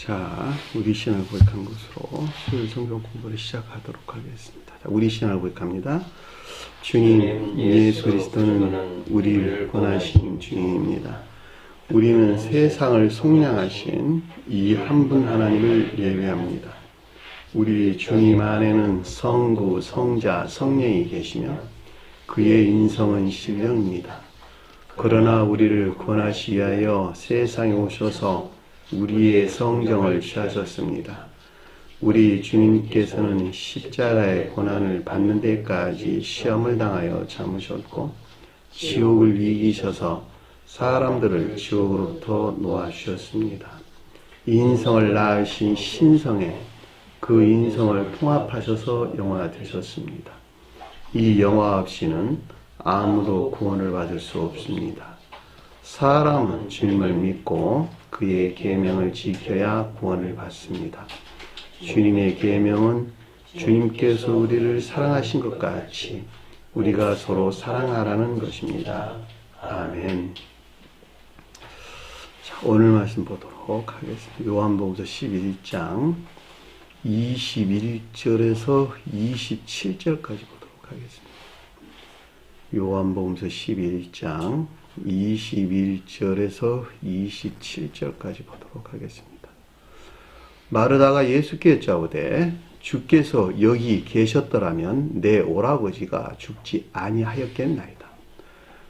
자, 우리 신앙을 고백한 것으로 수요일 성경 공부를 시작하도록 하겠습니다. 자, 우리 신앙을 고백합니다. 주님, 예수 그리스도는 우리를 구원하신 주님입니다. 우리는 세상을 속량하신 이 한 분 하나님을 예배합니다. 우리 주님 안에는 성부, 성자, 성령이 계시며 그의 인성은 신령입니다. 그러나 우리를 구원하시기 위하여 세상에 오셔서 우리의 성정을 취하셨습니다. 우리 주님께서는 십자가의 고난을 받는 데까지 시험을 당하여 참으셨고 지옥을 이기셔서 사람들을 지옥으로부터 놓아주셨습니다. 인성을 낳으신 신성에 그 인성을 통합하셔서 영화되셨습니다. 이 영화 없이는 아무도 구원을 받을 수 없습니다. 사람은 주님을 믿고 그의 계명을 지켜야 구원을 받습니다. 주님의 계명은 주님께서 우리를 사랑하신 것 같이 우리가 서로 사랑하라는 것입니다. 아멘. 자, 오늘 말씀 보도록 하겠습니다. 요한복음 11장 21절에서 27절까지 보도록 하겠습니다. 요한복음 11장 21절에서 27절까지 보도록 하겠습니다. 마르다가 예수께 여짜오되 주께서 여기 계셨더라면 내 오라버지가 죽지 아니하였겠나이다.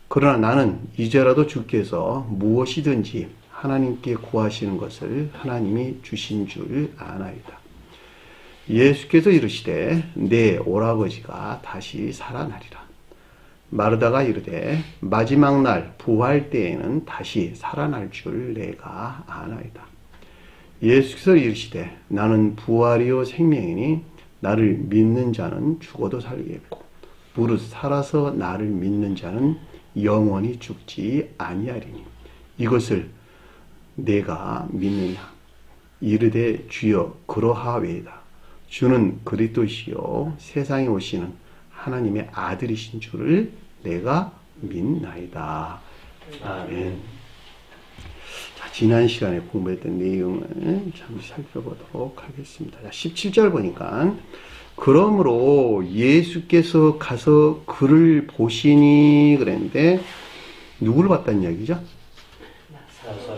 그러나 나는 이제라도 주께서 무엇이든지 하나님께 구하시는 것을 하나님이 주신 줄 아나이다. 예수께서 이르시되 내 오라버지가 다시 살아나리라. 마르다가 이르되 마지막 날 부활 때에는 다시 살아날 줄 내가 아나이다. 예수께서 이르시되 나는 부활이요 생명이니 나를 믿는 자는 죽어도 살겠고 무릇 살아서 나를 믿는 자는 영원히 죽지 아니하리니 이것을 내가 믿느냐. 이르되 주여 그러하외이다. 주는 그리스도시요 세상에 오시는 하나님의 아들이신 줄을 내가 믿나이다. 아멘. 자, 지난 시간에 공부했던 내용을 잠시 살펴보도록 하겠습니다. 자, 17절 보니까 그러므로 예수께서 가서 그를 보시니 그랬는데 누구를 봤다는 이야기죠?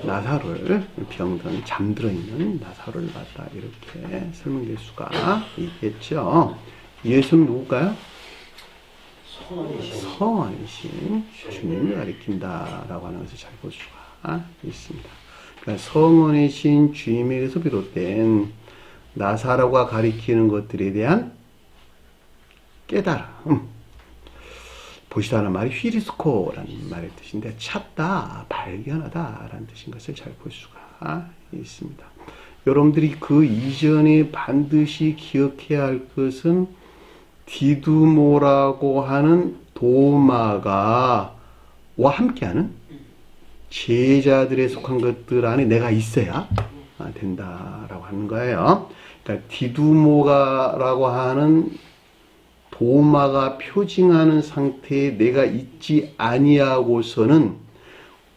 나사로를 병든 잠들어 있는 나사로를 봤다 이렇게 설명될 수가 있겠죠. 예수는 누굴까요? 성원이신 주님을 가리킨다라고 하는 것을 잘 볼 수가 있습니다. 그러니까 성원이신 주님에게서 비롯된 나사로가 가리키는 것들에 대한 깨달음. 보시다는 말이 휘리스코라는 말의 뜻인데 찾다, 발견하다라는 뜻인 것을 잘 볼 수가 있습니다. 여러분들이 그 이전에 반드시 기억해야 할 것은 디두모라고 하는 도마가와 함께하는 제자들에 속한 것들 안에 내가 있어야 된다라고 하는 거예요. 그러니까 디두모가라고 하는 도마가 표징하는 상태에 내가 있지 아니하고서는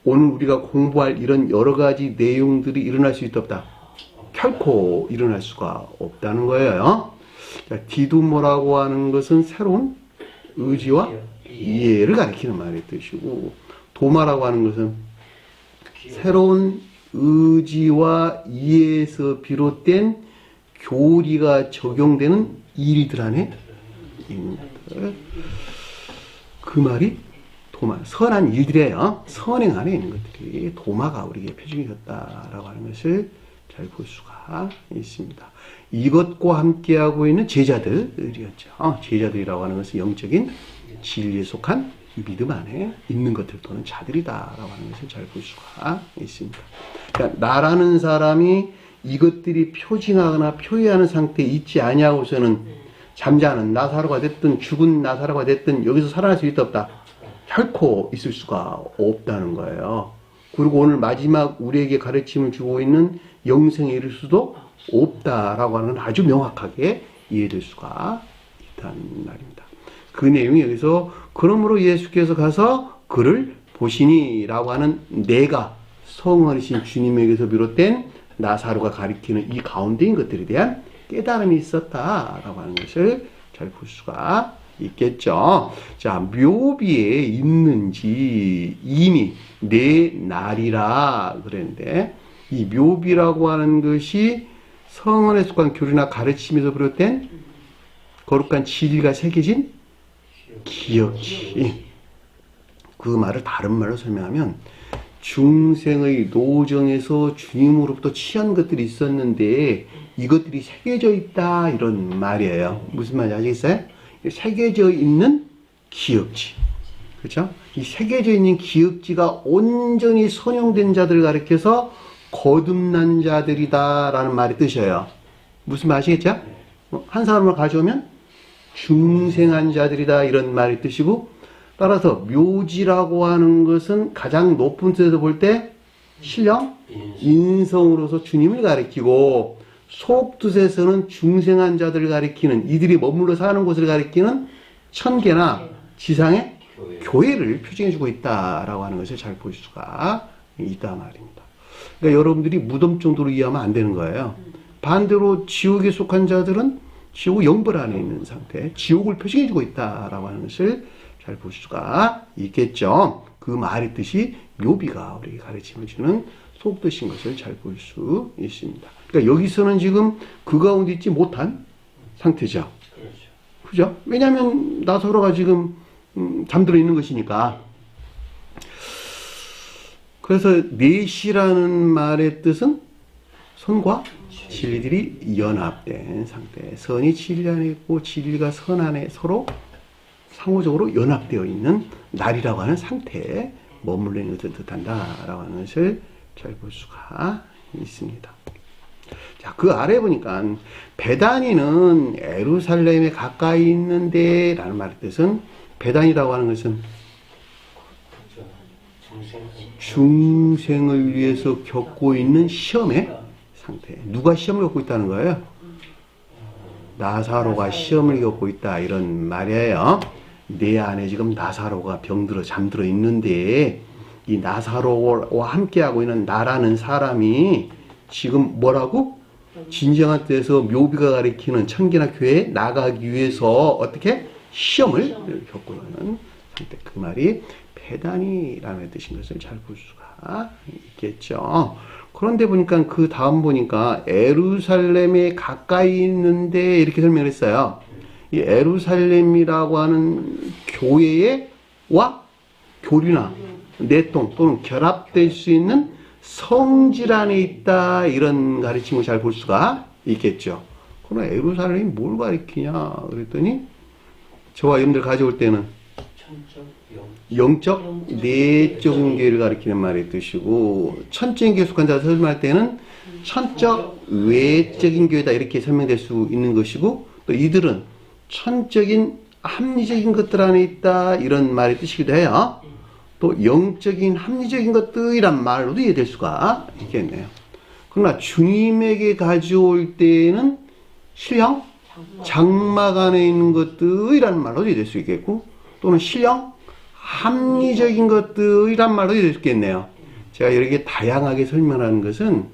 오늘 우리가 공부할 이런 여러 가지 내용들이 일어날 수 있다 없다? 결코 일어날 수가 없다는 거예요. 디두모라고 하는 것은 새로운 의지와 이해를 가리키는 말의 뜻이고 도마라고 하는 것은 새로운 의지와 이해에서 비롯된 교리가 적용되는 일들 안에 있는 것들. 그 말이 도마, 선한 일들이에요. 선행 안에 있는 것들이 도마가 우리에게 표징이었다라고 하는 것을 잘 볼 수가 있습니다. 이것과 함께하고 있는 제자들이었죠. 제자들이라고 하는 것은 영적인 진리에 속한 믿음 안에 있는 것들 또는 자들이다라고 하는 것을 잘 볼 수가 있습니다. 그러니까 나라는 사람이 이것들이 표징하거나 표의하는 상태에 있지 아니하고서는 잠자는 나사로가 됐든 죽은 나사로가 됐든 여기서 살아날 수 있다 없다? 결코 있을 수가 없다는 거예요. 그리고 오늘 마지막 우리에게 가르침을 주고 있는 영생에 이를 수도 없다라고 하는 건 아주 명확하게 이해될 수가 있다는 말입니다. 그 내용이 여기서 그러므로 예수께서 가서 그를 보시니 라고 하는 내가 성원이신 주님에게서 비롯된 나사로가 가리키는 이 가운데인 것들에 대한 깨달음이 있었다라고 하는 것을 잘 볼 수가 있겠죠. 자, 묘비에 있는지 이미 네 날이라 그랬는데, 이 묘비라고 하는 것이 성언에 속한 교리나 가르침에서 비롯된 거룩한 진리가 새겨진 기억지. 그 말을 다른 말로 설명하면, 중생의 노정에서 주님으로부터 취한 것들이 있었는데 이것들이 새겨져 있다, 이런 말이에요. 무슨 말인지 아시겠어요? 새겨져 있는 기억지. 그렇죠? 이 새겨져 있는 기억지가 온전히 선용된 자들을 가리켜서 거듭난 자들이다라는 말이 뜻이에요. 무슨 말 아시겠죠? 한 사람을 가져오면 중생한 자들이다, 이런 말이 뜻이고, 따라서 묘지라고 하는 것은 가장 높은 뜻에서 볼 때 신령, 인성으로서 주님을 가리키고, 속뜻에서는 중생한 자들을 가리키는, 이들이 머물러 사는 곳을 가리키는 천계나 지상의 교회를 표징해주고 있다라고 하는 것을 잘 볼 수가 있다 말입니다. 그러니까 여러분들이 무덤 정도로 이해하면 안 되는 거예요. 반대로 지옥에 속한 자들은 지옥 영벌 안에 있는 상태, 지옥을 표징해주고 있다라고 하는 것을 잘 볼 수가 있겠죠. 그 말의 뜻이 묘비가 우리에게 가르침을 주는 속뜻인 것을 잘 볼 수 있습니다. 그러니까 여기서는 지금 그 가운데 있지 못한 상태죠. 그죠? 왜냐하면 나사로가 지금 잠들어 있는 것이니까. 그래서 넷이라는 말의 뜻은 선과 진리들이 연합된 상태. 선이 진리 안에 있고 진리가 선 안에 서로 상호적으로 연합되어 있는 날이라고 하는 상태에 머물러 있는 것을 뜻한다라고 하는 것을 잘 볼 수가 있습니다. 자, 그 아래 보니까 베다니는 예루살렘에 가까이 있는데 라는 말의 뜻은, 베다니라고 하는 것은 중생을 위해서 겪고 있는 시험의 상태. 누가 시험을 겪고 있다는 거예요? 나사로가 시험을 겪고 있다, 이런 말이에요. 내 안에 지금 나사로가 병들어 잠들어 있는데, 이 나사로와 함께하고 있는 나라는 사람이 지금 뭐라고? 진정한 뜻에서 묘비가 가리키는 천계나 교회에 나가기 위해서 어떻게? 시험을 겪고 있는 상태. 그 말이 배단이라는 뜻인 것을 잘 볼 수가 있겠죠. 그런데 보니까 그 다음 보니까 에루살렘에 가까이 있는데 이렇게 설명했어요. 이 에루살렘이라고 하는 교회와 교류나 내통 또는 결합될 수 있는 성질 안에 있다, 이런 가르침을 잘 볼 수가 있겠죠. 그러나 에루살렘이 뭘 가리키냐 그랬더니, 저와 여러분들 가져올 때는 영적, 내적인 교회를 가리키는 말의 뜻이고, 천적인 교회 속한 자를 설명할 때는 천적, 외적인 교회다, 이렇게 설명될 수 있는 것이고, 또 이들은 천적인, 합리적인 것들 안에 있다, 이런 말의 뜻이기도 해요. 또 영적인, 합리적인 것들이란 말로도 이해될 수가 있겠네요. 그러나 주님에게 가져올 때는 신령, 장막 안에 있는 것들이라는 말로도 이해될 수 있겠고, 또는 신령, 합리적인 것들이란 말로 이해될 수 있겠네요. 제가 이렇게 다양하게 설명하는 것은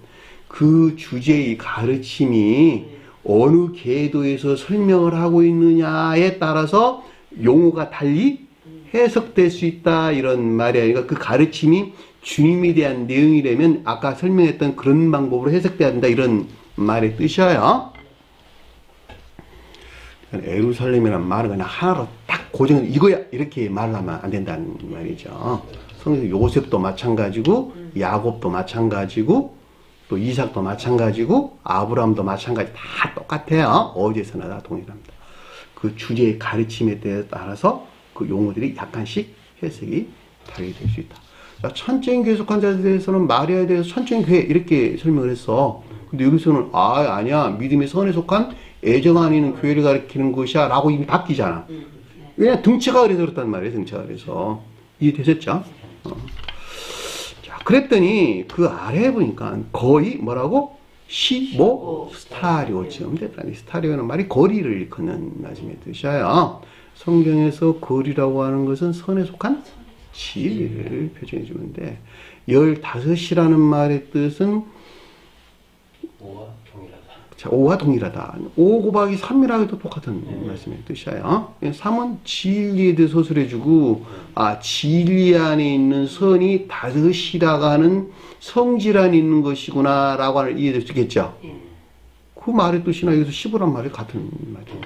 그 주제의 가르침이 어느 궤도에서 설명을 하고 있느냐에 따라서 용어가 달리 해석될 수 있다, 이런 말이에요. 그러니까 그 가르침이 주님에 대한 내용이라면 아까 설명했던 그런 방법으로 해석돼야 된다, 이런 말의 뜻이에요. 에루살렘이라는 말은 그냥 하나로 딱 고정, 이거야, 이렇게 말하면 안 된다는 말이죠. 성경 요셉도 마찬가지고, 야곱도 마찬가지고, 또 이삭도 마찬가지고, 아브라함도 마찬가지, 다 똑같아요. 어디에서나 다 동일합니다. 그 주제의 가르침에 따라서 그 용어들이 약간씩 해석이 다르게 될 수 있다. 천적인 교회 속한 자들에 대해서는 마리아에 대해서 천적인 교회 이렇게 설명을 했어. 근데 여기서는 아니야, 믿음의 선에 속한 애정 안에 있는 교회를 가리키는 것이야 라고 이미 바뀌잖아. 왜냐면 등체가 그래서 그렇단 말이에요. 등체가 그래서. 이해되셨죠? 자, 그랬더니 그 아래에 보니까 거의 뭐라고? 스타리오쯤 됐다니. 스타리오는 말이 거리를 일컫는 말씀의 뜻이에요. 성경에서 거리라고 하는 것은 선에 속한 진리를 표현해 주는데, 15이라는 말의 뜻은 5와 동일하다. 자, 5와 동일하다. 5 곱하기 3이라 해도 똑같은 말씀의 뜻이에요. 3은 진리에 대해 서술해주고, 진리 안에 있는 선이 다섯이라고 하는 성질 안에 있는 것이구나, 라고 하는 이해될 수 있겠죠. 그 말의 뜻이나 여기서 10이란 말이 같은 말이에요.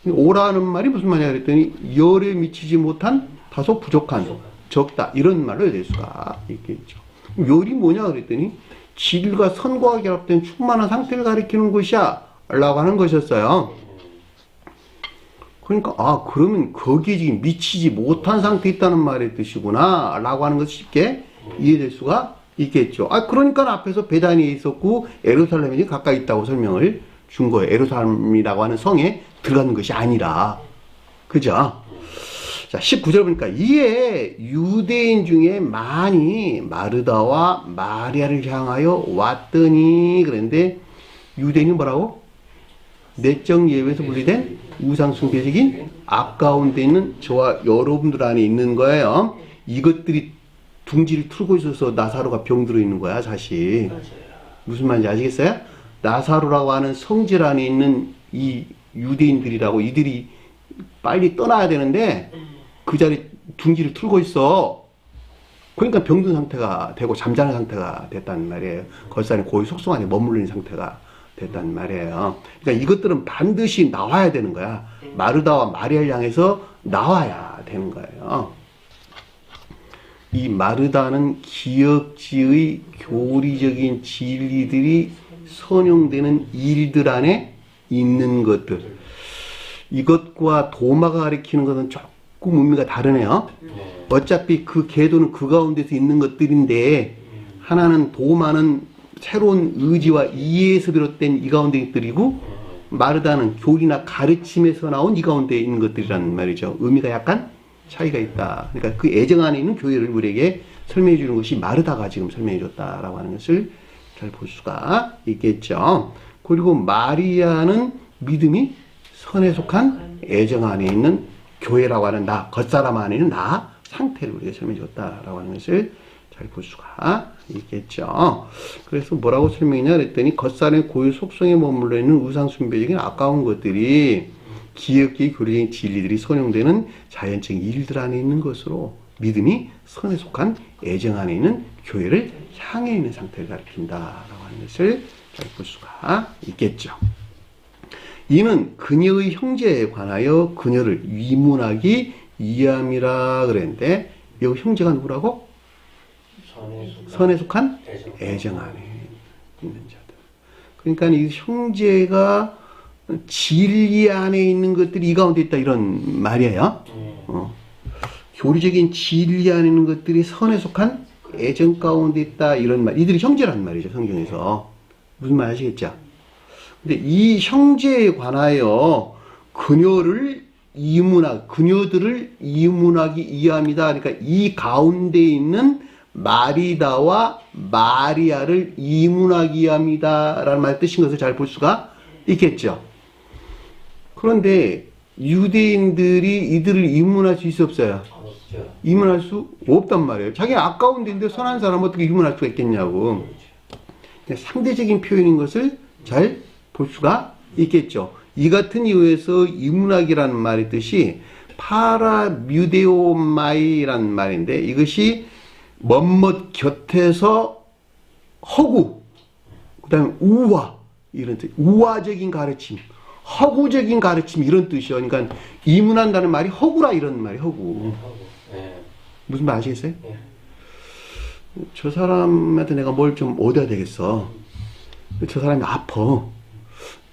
5라는 말이 무슨 말이냐 그랬더니, 열에 미치지 못한 다소 부족한, 적다. 이런 말로 될 수가 있겠죠. 열이 뭐냐 그랬더니, 질과 선과 결합된 충만한 상태를 가리키는 것이야 라고 하는 것이었어요. 그러니까 그러면 거기에 지금 미치지 못한 상태에 있다는 말의 뜻이구나 라고 하는 것이 쉽게 이해될 수가 있겠죠. 그러니까 앞에서 베다니에 있었고 예루살렘이 가까이 있다고 설명을 준 거예요. 예루살렘이라고 하는 성에 들어가는 것이 아니라. 그죠? 자, 19절 보니까 이에 유대인 중에 많이 마르다와 마리아를 향하여 왔더니, 그런데 유대인이 뭐라고? 내적 예외에서 분리된 우상숭배적인 악 가운데 있는 저와 여러분들 안에 있는 거예요. 이것들이 둥지를 틀고 있어서 나사로가 병들어 있는 거야, 사실. 무슨 말인지 아시겠어요? 나사로라고 하는 성질 안에 있는 이 유대인들이라고, 이들이 빨리 떠나야 되는데 그 자리에 둥지를 틀고 있어. 그러니까 병든 상태가 되고 잠자는 상태가 됐단 말이에요. 겉살이 고유 속성 안에 머무르는 상태가 됐단 말이에요. 그러니까 이것들은 반드시 나와야 되는 거야. 마르다와 마리아를 향해서 나와야 되는 거예요. 이 마르다는 기역지의 교리적인 진리들이 선용되는 일들 안에 있는 것들. 이것과 도마가 가리키는 것은 조금 의미가 다르네요. 어차피 그 계도는 그 가운데서 있는 것들인데, 하나는 도마는 새로운 의지와 이해에서 비롯된 이 가운데 것들이고, 마르다는 교리나 가르침에서 나온 이 가운데 있는 것들이란 말이죠. 의미가 약간 차이가 있다. 그러니까 그 애정 안에 있는 교회를 우리에게 설명해 주는 것이 마르다가 지금 설명해 줬다라고 하는 것을 잘 볼 수가 있겠죠. 그리고 마리아는 믿음이 선에 속한 애정 안에 있는 교회라고 하는 나, 겉사람 안에 있는 나 상태를 우리가 설명해 줬다라고 하는 것을 잘 볼 수가 있겠죠. 그래서 뭐라고 설명했냐 그랬더니, 겉사람의 고유 속성에 머물러 있는 우상숭배적인 아까운 것들이 기억기 교리적인 진리들이 선용되는 자연적인 일들 안에 있는 것으로 믿음이 선에 속한 애정 안에 있는 교회를 향해 있는 상태를 가리킨다라고 하는 것을 잘 볼 수가 있겠죠. 이는 그녀의 형제에 관하여 그녀를 위문하기 위함이라 그랬는데, 여기 형제가 누구라고? 선에 속한 애정 안에 있는 자들. 그러니까 이 형제가 진리 안에 있는 것들이 이 가운데 있다, 이런 말이에요. 교리적인 진리 안에 있는 것들이 선에 속한 애정 가운데 있다, 이런 말. 이들이 형제란 말이죠, 성경에서. 무슨 말 아시겠죠? 근데 이 형제에 관하여 그녀들을 이문하기 위함이다. 그러니까 이 가운데 있는 마리다와 마리아를 이문하기 위함이다 라는 말 뜻인 것을 잘 볼 수가 있겠죠. 그런데 유대인들이 이들을 이문할 수 있어 없어요? 이문할 수 없단 말이에요. 자기 아까운 데인데 선한 사람은 어떻게 이문할 수가 있겠냐고. 상대적인 표현인 것을 잘 볼 수가 있겠죠. 이 같은 이유에서 이문학이라는 말의 뜻이 파라뮤데오마이라는 말인데, 이것이 멋멋 곁에서 허구, 그 다음에 우화, 이런 뜻, 우화적인 가르침, 허구적인 가르침, 이런 뜻이요. 그러니까 이문한다는 말이 허구라, 이런 말이 허구. 무슨 말 아시겠어요? 저 사람한테 내가 뭘 좀 얻어야 되겠어. 저 사람이 아파.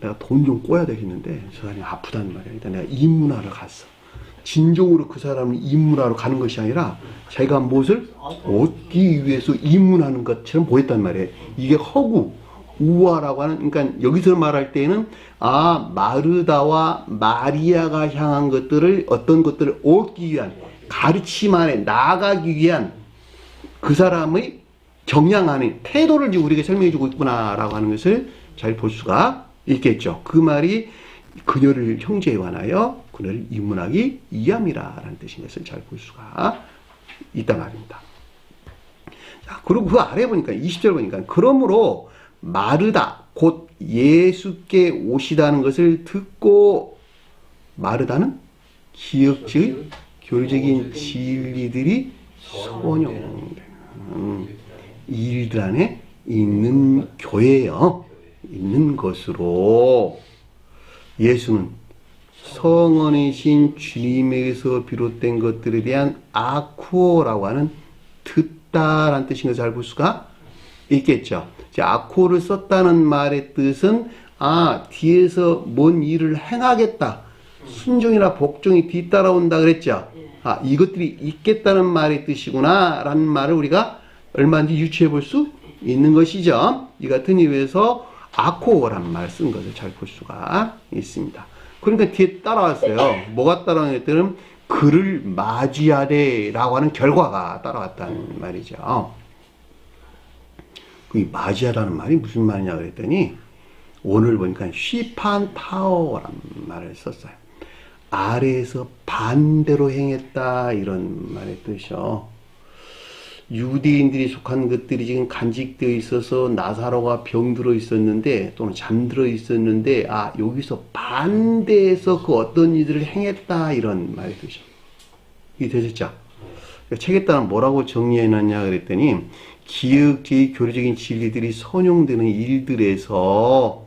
내가 돈 좀 꿔야 되겠는데 저 사람이 아프다는 말이야. 일단 내가 입문하러 갔어. 진정으로 그 사람을 입문하러 가는 것이 아니라 자기가 무엇을 얻기 위해서 입문하는 것처럼 보였단 말이에요. 이게 허구, 우화라고 하는, 그러니까 여기서 말할 때에는 마르다와 마리아가 향한 것들을, 어떤 것들을 얻기 위한, 가르침 안에 나아가기 위한 그 사람의 경향 안에 태도를 우리에게 설명해 주고 있구나라고 하는 것을 잘 볼 수가 있겠죠. 그 말이 그녀를 형제에 관하여 그녀를 입문하기 위함이라는 뜻인 것을 잘 볼 수가 있단 말입니다. 자, 그리고 그 아래 보니까 20절 보니까, 그러므로 마르다 곧 예수께 오시다는 것을 듣고 마르다는 기역지의 교리적인 진리들이 선용되는 일들 안에 있는 교회요. 있는 것으로 예수는 성원이신 주님에게서 비롯된 것들에 대한 아쿠오라고 하는 듣다라는 뜻인 것을 잘 볼 수가 있겠죠. 아쿠오를 썼다는 말의 뜻은 뒤에서 뭔 일을 행하겠다. 순종이나 복종이 뒤따라온다 그랬죠. 이것들이 있겠다는 말의 뜻이구나 라는 말을 우리가 얼마든지 유추해 볼 수 있는 것이죠. 이 같은 이유에서 아코라는 말을 쓴 것을 잘 볼 수가 있습니다. 그러니까 뒤에 따라왔어요. 뭐가 따라왔냐면 그를 맞이하되 라고 하는 결과가 따라왔다는 말이죠. 이 맞이하라는 말이 무슨 말이냐 그랬더니 오늘 보니까 쉬판타오라는 말을 썼어요. 아래에서 반대로 행했다 이런 말의 뜻이요. 유대인들이 속한 것들이 지금 간직되어 있어서 나사로가 병들어 있었는데 또는 잠들어 있었는데 여기서 반대해서 그 어떤 일들을 행했다 이런 말의 뜻이요. 이게 되셨죠? 책에 따라 뭐라고 정리해놨냐 그랬더니 기역제의 교리적인 진리들이 선용되는 일들에서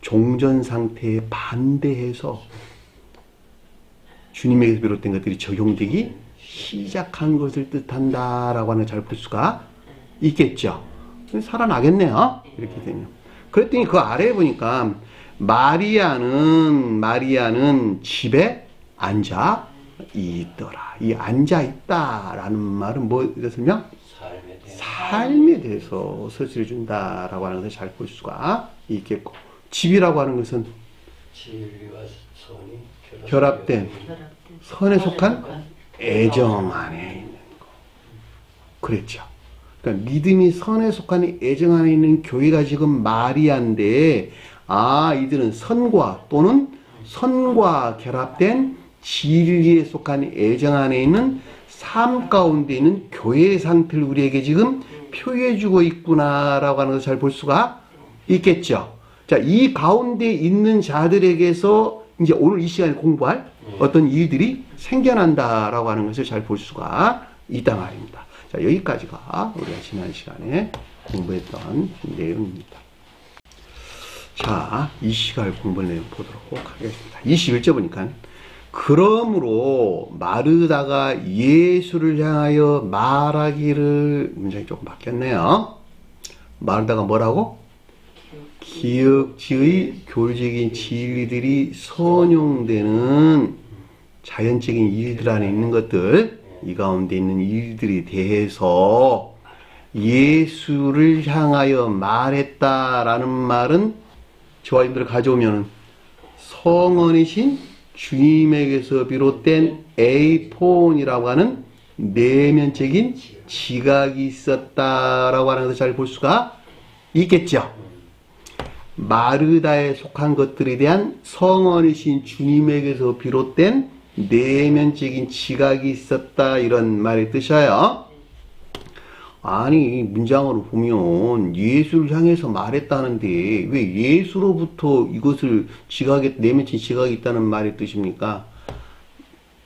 종전 상태에 반대해서 주님에게서 비롯된 것들이 적용되기 시작한 것을 뜻한다라고 하는 잘 볼 수가 있겠죠. 살아나겠네요. 이렇게 되면. 그랬더니 그 아래에 보니까 마리아는 집에 앉아 있더라. 이 앉아 있다라는 말은 뭐에 대해서요? 삶에 대해서 서술해 준다라고 하는 것을 잘 볼 수가 있겠고, 집이라고 하는 것은 진리와 선이 결합된 선에 속한 애정 안에 있는 거. 그랬죠. 그러니까 믿음이 선에 속한 애정 안에 있는 교회가 지금 마리아인데, 이들은 선과 또는 선과 결합된 진리에 속한 애정 안에 있는 삶 가운데 있는 교회의 상태를 우리에게 지금 표해주고 있구나라고 하는 것을 잘 볼 수가 있겠죠. 자, 이 가운데 있는 자들에게서 이제 오늘 이 시간에 공부할 어떤 일들이 생겨난다라고 하는 것을 잘 볼 수가 있다 말입니다. 자, 여기까지가 우리가 지난 시간에 공부했던 내용입니다. 자, 이 시간 공부 내용 보도록 하겠습니다. 21절 보니까 그러므로 마르다가 예수를 향하여 말하기를, 문장이 조금 바뀌었네요. 마르다가 뭐라고? 기역지의 교리적인 진리들이 선용되는 자연적인 일들 안에 있는 것들, 이 가운데 있는 일들에 대해서 예수를 향하여 말했다라는 말은 저와 여러분들 가져오면 성원이신 주님에게서 비롯된 에이폰이라고 하는 내면적인 지각이 있었다라고 하는 것을 잘 볼 수가 있겠죠. 마르다에 속한 것들에 대한 성원이신 주님에게서 비롯된 내면적인 지각이 있었다 이런 말의 뜻이에요. 아니, 문장으로 보면 예수를 향해서 말했다는데 왜 예수로부터 이것을 내면적인 지각이 있다는 말의 뜻입니까?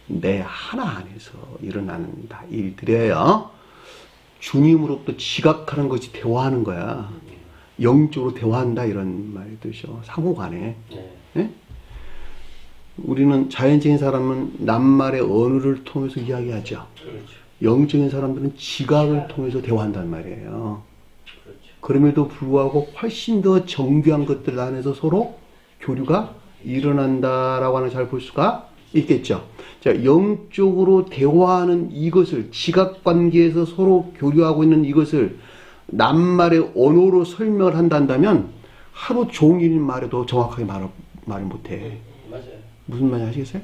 내 하나 안에서 일어나는 다 일들이에요. 주님으로부터 지각하는 것이 대화하는 거야. 영적으로 대화한다 이런 말의 뜻이요. 상호간에. 네? 우리는 자연적인 사람은 낱말의 언어를 통해서 이야기하죠. 그렇죠. 영적인 사람들은 지각을 통해서 대화한단 말이에요. 그렇죠. 그럼에도 불구하고 훨씬 더 정교한 것들 안에서 서로 교류가 일어난다라고 하는 잘 볼 수가 있겠죠. 자, 영적으로 대화하는 이것을 지각 관계에서 서로 교류하고 있는 이것을 낱말의 언어로 설명을 한다면 하루 종일 말해도 정확하게 말을 못해. 맞아요. 무슨 말인지 아시겠어요?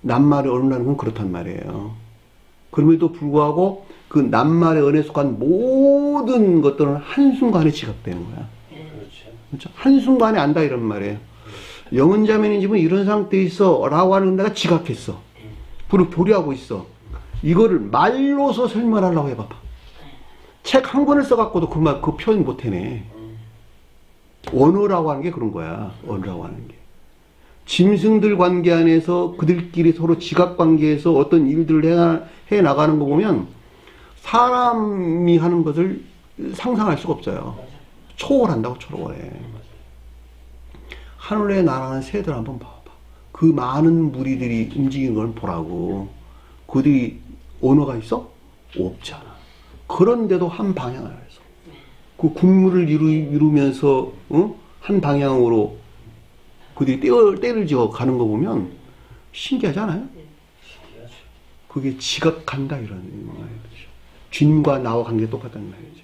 낱말의 언어라는 건 그렇단 말이에요. 그럼에도 불구하고 그 낱말의 언어에 속한 모든 것들은 한순간에 지각되는 거야. 그렇죠? 한순간에 안다 이런 말이에요. 영혼자매는 집은 이런 상태에 있어 라고 하는 내가 지각했어. 그리고 교류하고 있어. 이거를 말로서 설명하려고 해봐봐. 책 한 권을 써갖고도 그 표현 못 해내. 언어라고 하는 게 그런 거야. 언어라고 하는 게. 짐승들 관계 안에서 그들끼리 서로 지각 관계에서 어떤 일들을 해 나가는 거 보면 사람이 하는 것을 상상할 수가 없어요. 초월한다고 초월해. 하늘에 날아가는 새들 한번 봐봐. 그 많은 무리들이 움직이는 걸 보라고. 그들이 언어가 있어? 없잖아. 그런데도 한 방향을 해서 그 국물을 이루면서 한 방향으로 그들이 때를 지어 가는 거 보면 신기하지 않아요? 그게 지각한다 이런 말이죠. 주님과 나와 관계가 똑같다는 말이죠.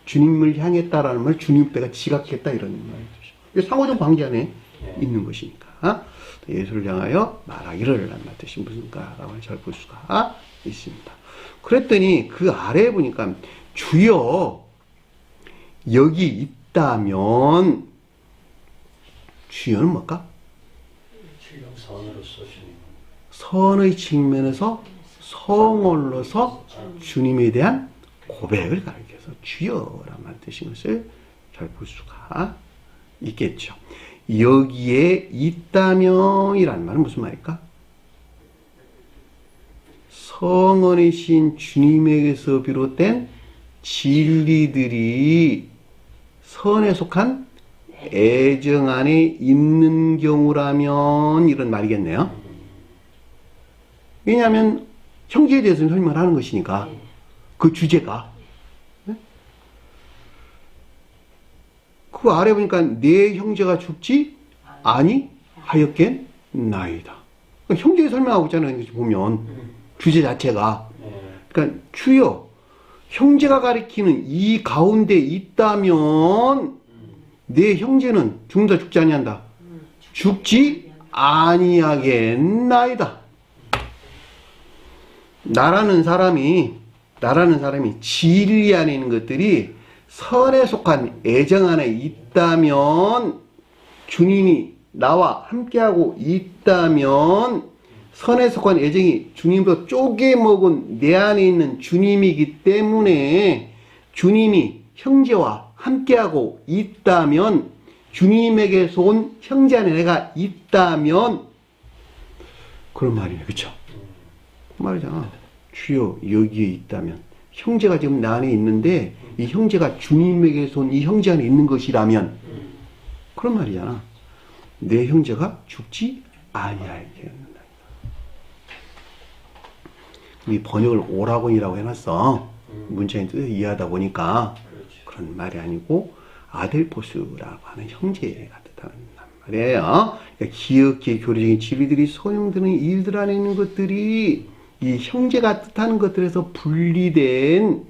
주님을 향했다라는 말, 주님 배가 지각했다 이런 말이죠. 이게 상호적 관계 안에 있는 것이니까 예수를 향하여 말하기를 라는 뜻이 무슨가라고 잘 볼 수가 있습니다. 그랬더니 그 아래에 보니까 주여 여기 있다면 주여는 뭘까? 선으로서 주님. 선의 측면에서 성언로서 주님에 대한 고백을 가리켜서 주여라는 뜻인 것을 잘 볼 수가 있겠죠. 여기에 있다면 이라는 말은 무슨 말일까? 성언이신 주님에게서 비롯된 진리들이 선에 속한 애정 안에 있는 경우라면 이런 말이겠네요. 왜냐하면 형제에 대해서 설명을 하는 것이니까 그 주제가 그 아래 보니까 내 형제가 죽지 아니하였겠나이다. 그러니까 형제 설명하고 있잖아요. 보면 주제 자체가 그러니까 주여 형제가 가리키는 이 가운데 있다면 내 형제는 죽는다 죽지 아니한다. 죽지 아니하겠나이다. 나라는 사람이 진리 안에 있는 것들이 선에 속한 애정 안에 있다면 주님이 나와 함께하고 있다면 선에 속한 애정이 주님으로 쪼개먹은 내 안에 있는 주님이기 때문에 주님이 형제와 함께하고 있다면 주님에게서 온 형제 안에 내가 있다면 그런 말이네. 그쵸? 그 말이잖아. 주여 여기에 있다면 형제가 지금 나 안에 있는데 이 형제가 주님에게서 온 이 형제 안에 있는 것이라면 그런 말이잖아. 내 형제가 죽지 아니하겠나이다. 이 번역을 오라곤이라고 해놨어. 문자인 뜻을 이해하다 보니까 그런 말이 아니고 아델포스라고 하는 형제가 뜻하는 말이에요. 그러니까 기억기의 교리적인 진리들이 소용되는 일들 안에 있는 것들이 이 형제가 뜻하는 것들에서 분리된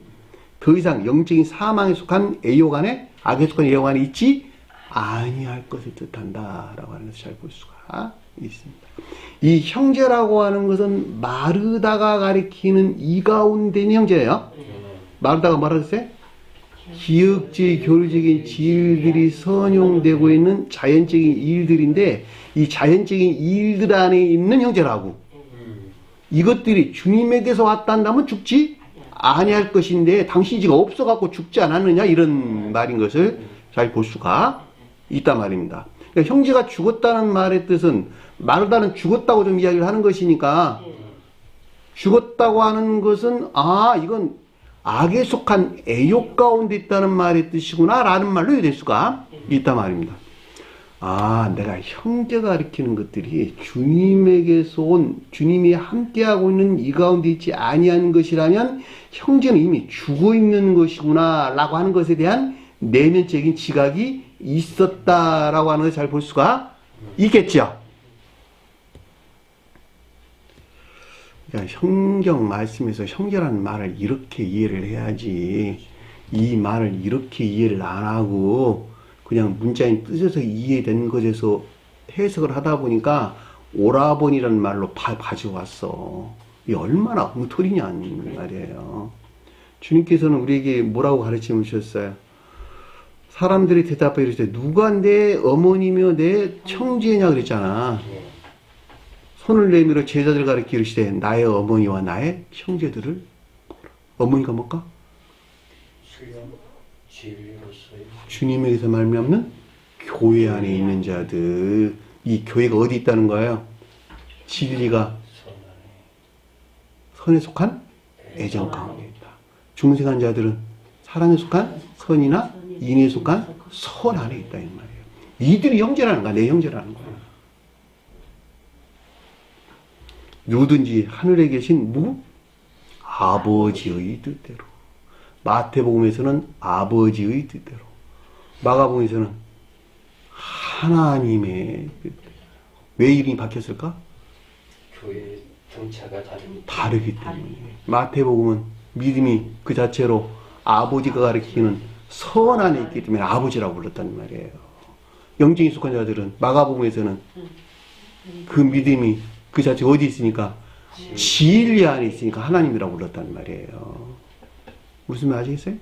더 이상 영적인 사망에 속한 애욕 안에 악에 속한 애욕 안에 있지 아니할 것을 뜻한다라고 하는 것을 잘 볼 수가 있습니다. 이 형제라고 하는 것은 마르다가 가리키는 이 가운데 있는 형제예요. 마르다가 뭐라고 했어요? 기억지 교리적인 지일들이 선용되고 있는 자연적인 일들인데 이 자연적인 일들 안에 있는 형제라고. 이것들이 주님에게서 왔다 한다면 죽지 아니할 것인데 당신이 지금 없어갖고 죽지 않았느냐 이런 말인 것을 잘 볼 수가 있단 말입니다. 그러니까 형제가 죽었다는 말의 뜻은 마르다는 죽었다고 좀 이야기를 하는 것이니까 죽었다고 하는 것은 이건 악에 속한 애욕 가운데 있다는 말의 뜻이구나 라는 말로 이해될 수가 있단 말입니다. 내가 형제가 가리키는 것들이 주님에게서 온 주님이 함께하고 있는 이 가운데 있지 아니한 것이라면 형제는 이미 죽어 있는 것이구나 라고 하는 것에 대한 내면적인 지각이 있었다라고 하는 것을 잘 볼 수가 있겠죠. 그러니까 성경 말씀에서 형제라는 말을 이렇게 이해를 해야지 이 말을 이렇게 이해를 안 하고 그냥 문자인 뜻에서 이해된 것에서 해석을 하다 보니까 오라본이라는 말로 가져왔어. 이게 얼마나 엉터리냐는 말이에요. 주님께서는 우리에게 뭐라고 가르침을 주셨어요? 사람들이 대답해 이르시되 누가 내 어머니며 내 형제냐 그랬잖아. 손을 내밀어 제자들 가르쳐 이르시되 나의 어머니와 나의 형제들을 보라. 어머니가 뭘까? 진리로서의 주님에게서 말미암는 교회 안에 있는 자들. 이 교회가 어디 있다는 거예요? 진리가 선에 속한 애정 가운데 있다. 중생한 자들은 사랑에 속한 선이나 인에 속한 선 안에 있다 이 말이에요. 이들이 형제라는 거야. 내 형제라는 거야. 누구든지 하늘에 계신 누구? 아버지의 뜻대로. 마태복음에서는 아버지의 뜻대로. 마가복음에서는 하나님의 뜻대로. 왜 이름이 바뀌었을까? 교회 등차가 다르기 때문에. 마태복음은 믿음이 그 자체로 아버지가 가리키는 선 안에 있기 때문에 아버지라고 불렀단 말이에요. 영적인 속한 자들은 마가복음에서는 그 믿음이 그 자체 어디 있으니까 진리 안에 있으니까 하나님이라고 불렀단 말이에요. 무슨 말 아시겠어요?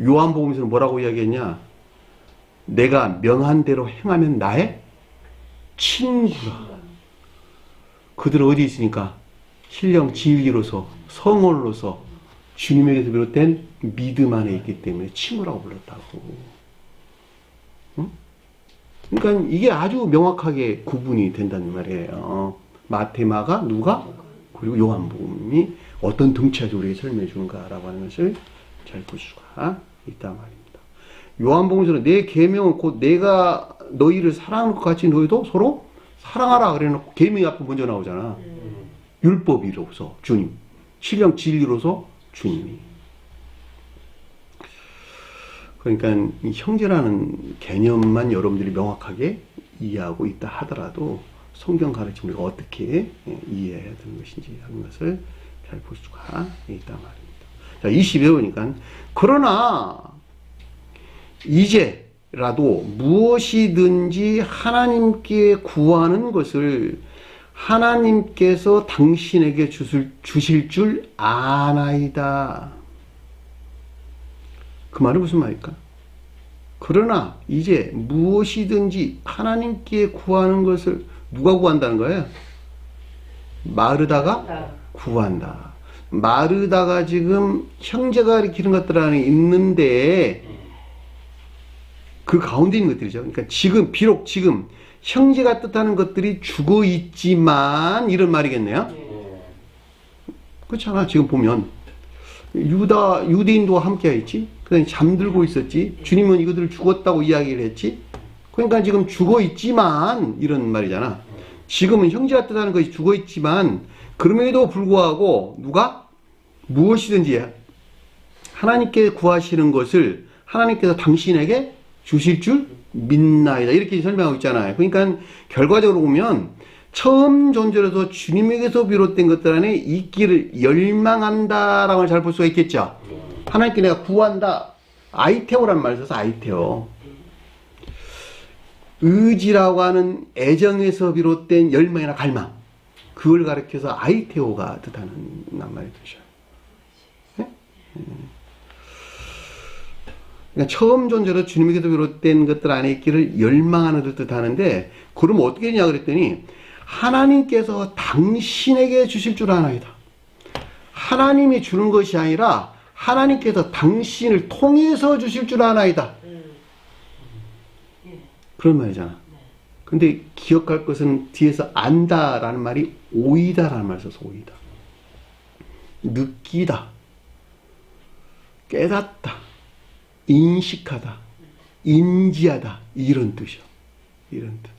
요한복음에서는 뭐라고 이야기했냐? 내가 명한 대로 행하면 나의 친구라. 그들은 어디 있으니까 신령 진리로서 성원으로서 주님에게서 비롯된 믿음 안에 있기 때문에 친구라고 불렀다고. 응? 그러니까 이게 아주 명확하게 구분이 된다는 말이에요. 마태, 마가, 누가, 그리고 요한복음이 어떤 등차적으로 우리에게 설명해 주는가라고 하는 것을 잘 볼 수가 있단 말입니다. 요한복음에서는 내 계명은 곧 내가 너희를 사랑하는 것 같이 너희도 서로 사랑하라 그래놓고 계명이 앞에 먼저 나오잖아. 율법이로서 주님, 신령 진리로서 주님이. 그러니까 이 형제라는 개념만 여러분들이 명확하게 이해하고 있다 하더라도 성경 가르침을 어떻게 이해해야 되는 것인지 하는 것을 잘 볼 수가 있단 말입니다. 자, 20에 보니까 그러나 이제라도 무엇이든지 하나님께 구하는 것을 하나님께서 당신에게 주실 줄 아나이다. 그 말은 무슨 말일까? 그러나 이제 무엇이든지 하나님께 구하는 것을 누가 구한다는 거예요? 마르다가 구한다. 마르다가 지금 형제가 가리키는 것들 안에 있는데 그 가운데 있는 것들이죠. 그러니까 지금 비록 지금 형제가 뜻하는 것들이 죽어 있지만 이런 말이겠네요. 그렇잖아. 지금 보면 유대인도 함께 있지. 그다음에 잠들고 있었지. 주님은 이것들을 죽었다고 이야기를 했지. 그러니까 지금 죽어 있지만 이런 말이잖아. 지금은 형제가 뜻하는 것이 죽어 있지만 그럼에도 불구하고 누가 무엇이든지 하나님께 구하시는 것을 하나님께서 당신에게 주실 줄 믿나이다. 이렇게 설명하고 있잖아요. 그러니까 결과적으로 보면 처음 존재로서 주님에게서 비롯된 것들 안에 있기를 열망한다라고 잘 볼 수가 있겠죠. 하나님께 내가 구한다. 아이테오라는 말을 써서 아이테오. 의지라고 하는 애정에서 비롯된 열망이나 갈망. 그걸 가리켜서 아이테오가 뜻하는 말이 되죠. 네? 그러니까 처음 존재로 주님에게서 비롯된 것들 안에 있기를 열망하는 것을 뜻하는데 그럼 어떻게 되냐 그랬더니 하나님께서 당신에게 주실 줄 아나이다. 하나님이 주는 것이 아니라 하나님께서 당신을 통해서 주실 줄 아나이다. 그런 말이잖아. 근데 기억할 것은 뒤에서 안다라는 말이 오이다라는 말을 써서 오이다. 느끼다. 깨닫다. 인식하다. 인지하다. 이런 뜻이요. 이런 뜻.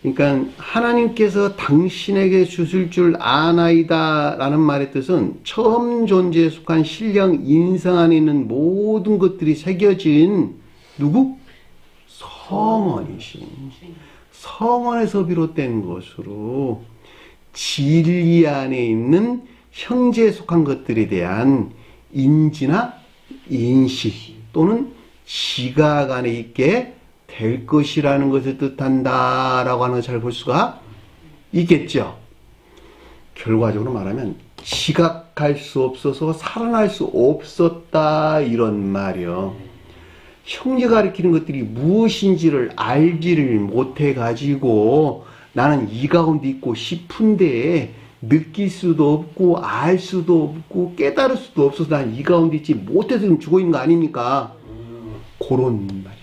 그러니까 하나님께서 당신에게 주실 줄 아나이다 라는 말의 뜻은 처음 존재에 속한 신령 인성 안에 있는 모든 것들이 새겨진 누구? 성원이신. 성원에서 비롯된 것으로 진리 안에 있는 형제에 속한 것들에 대한 인지나 인식 또는 지각 안에 있게 될 것이라는 것을 뜻한다라고 하는 걸 잘 볼 수가 있겠죠. 결과적으로 말하면 지각할 수 없어서 살아날 수 없었다 이런 말이요. 형제가 가리키는 것들이 무엇인지를 알지를 못해 가지고 나는 이 가운데 있고 싶은데 느낄 수도 없고 알 수도 없고 깨달을 수도 없어서 난 이 가운데 있지 못해서 지금 죽어 있는 거 아닙니까? 그런 말이야.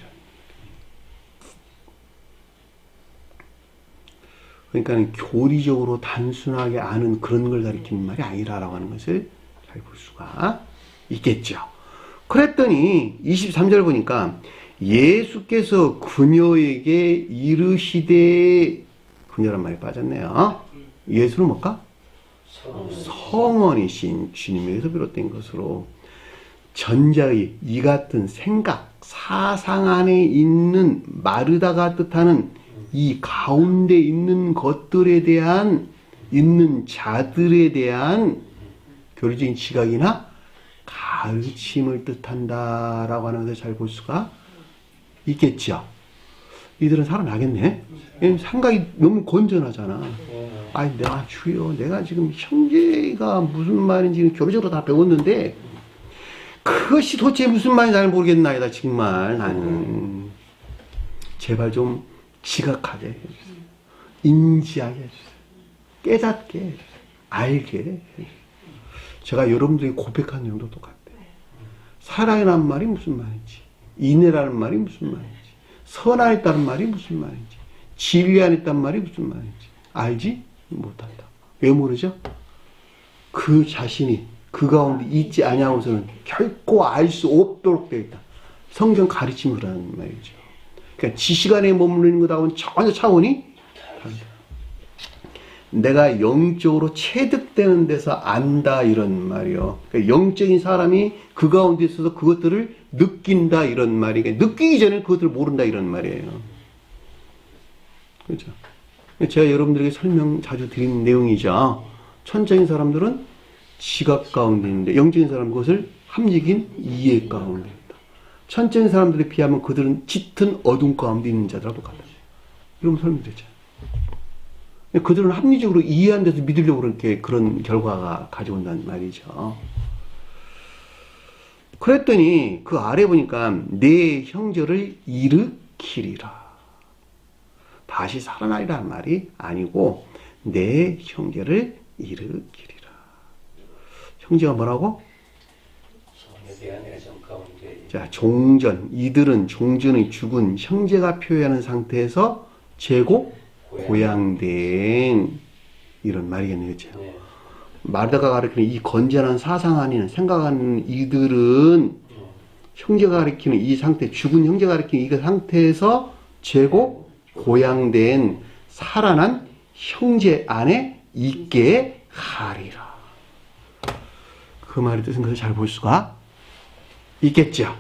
그러니까 교리적으로 단순하게 아는 그런 걸 가리키는 말이 아니라라고 하는 것을 잘 볼 수가 있겠죠. 그랬더니 23절 보니까 예수께서 그녀에게 이르시되, 그녀란 말이 빠졌네요. 예수는 뭘까? 성원이신 주님에게서 비롯된 것으로 전자의 이 같은 생각, 사상 안에 있는 마르다가 뜻하는 이 가운데 있는 것들에 대한, 있는 자들에 대한 교리적인 지각이나 가르침을 뜻한다라고 하는 것을 잘 볼 수가 있겠죠. 이들은 살아나겠네. 생각이 너무 건전하잖아. 아니, 내가 주여, 내가 지금 형제가 무슨 말인지 교리적으로 다 배웠는데 그것이 도대체 무슨 말인지 잘 모르겠나이다. 정말 나는 제발 좀 지각하게 해주세요. 인지하게 해주세요. 깨닫게 해주세요. 알게 해주세요. 제가 여러분들이 고백한 내용도 똑같아요. 사랑이라는 말이 무슨 말인지, 인애라는 말이 무슨 말인지, 선하였다는 말이 무슨 말인지, 진리 안에 있다는 말이 무슨 말인지 알지 못한다. 왜 모르죠? 그 자신이 그 가운데 있지 아니하고서는 결코 알 수 없도록 되어 있다. 성경 가르침을 하는 말이죠. 그러니까 지식 안에 머무르는 것하고는 전혀 차원이 다르다. 내가 영적으로 체득되는 데서 안다 이런 말이요. 그러니까 영적인 사람이 그 가운데 있어서 그것들을 느낀다 이런 말이에요. 느끼기 전에 그것들을 모른다 이런 말이에요. 그렇죠? 제가 여러분들에게 설명 자주 드리는 내용이죠. 천적인 사람들은 지각 가운데 있는데 영적인 사람은 그것을 합리적인 이해 가운데 있다. 천적인 사람들에 비하면 그들은 짙은 어둠 가운데 있는 자들하고 똑같다. 이런 설명드렸죠. 그들은 합리적으로 이해한 데서 믿으려고 그렇게 그런 결과가 가져온다는 말이죠. 그랬더니 그 아래 보니까 내 형제를 일으키리라. 다시 살아나리라는 말이 아니고 내 형제를 일으키리라. 형제가 뭐라고? 자, 종전. 이들은 종전의 죽은 형제가 표현하는 상태에서 재고 고양된 이런 말이겠네요. 그렇죠? 네. 마르다가 가리키는 이 건전한 사상 안에는 생각하는 이들은 형제가 가리키는 이 상태, 죽은 형제가 가리키는 이 상태에서 재고 고양된 살아난 형제 안에 있게 하리라. 그 말의 뜻은 것을 잘 볼 수가 있겠죠.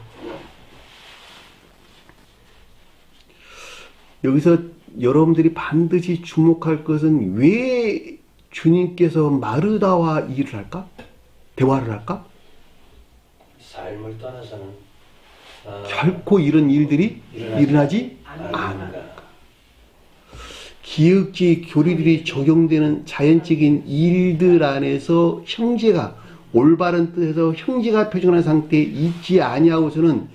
여기서 여러분들이 반드시 주목할 것은 왜 주님께서 마르다와 일을 할까? 대화를 할까? 삶을 떠나서는 결코 이런 일들이 일어나지 않을까. 기역지 교리들이 적용되는 자연적인 일들 안에서 형제가 올바른 뜻에서 형제가 표정하는 상태에 있지 아니하고서는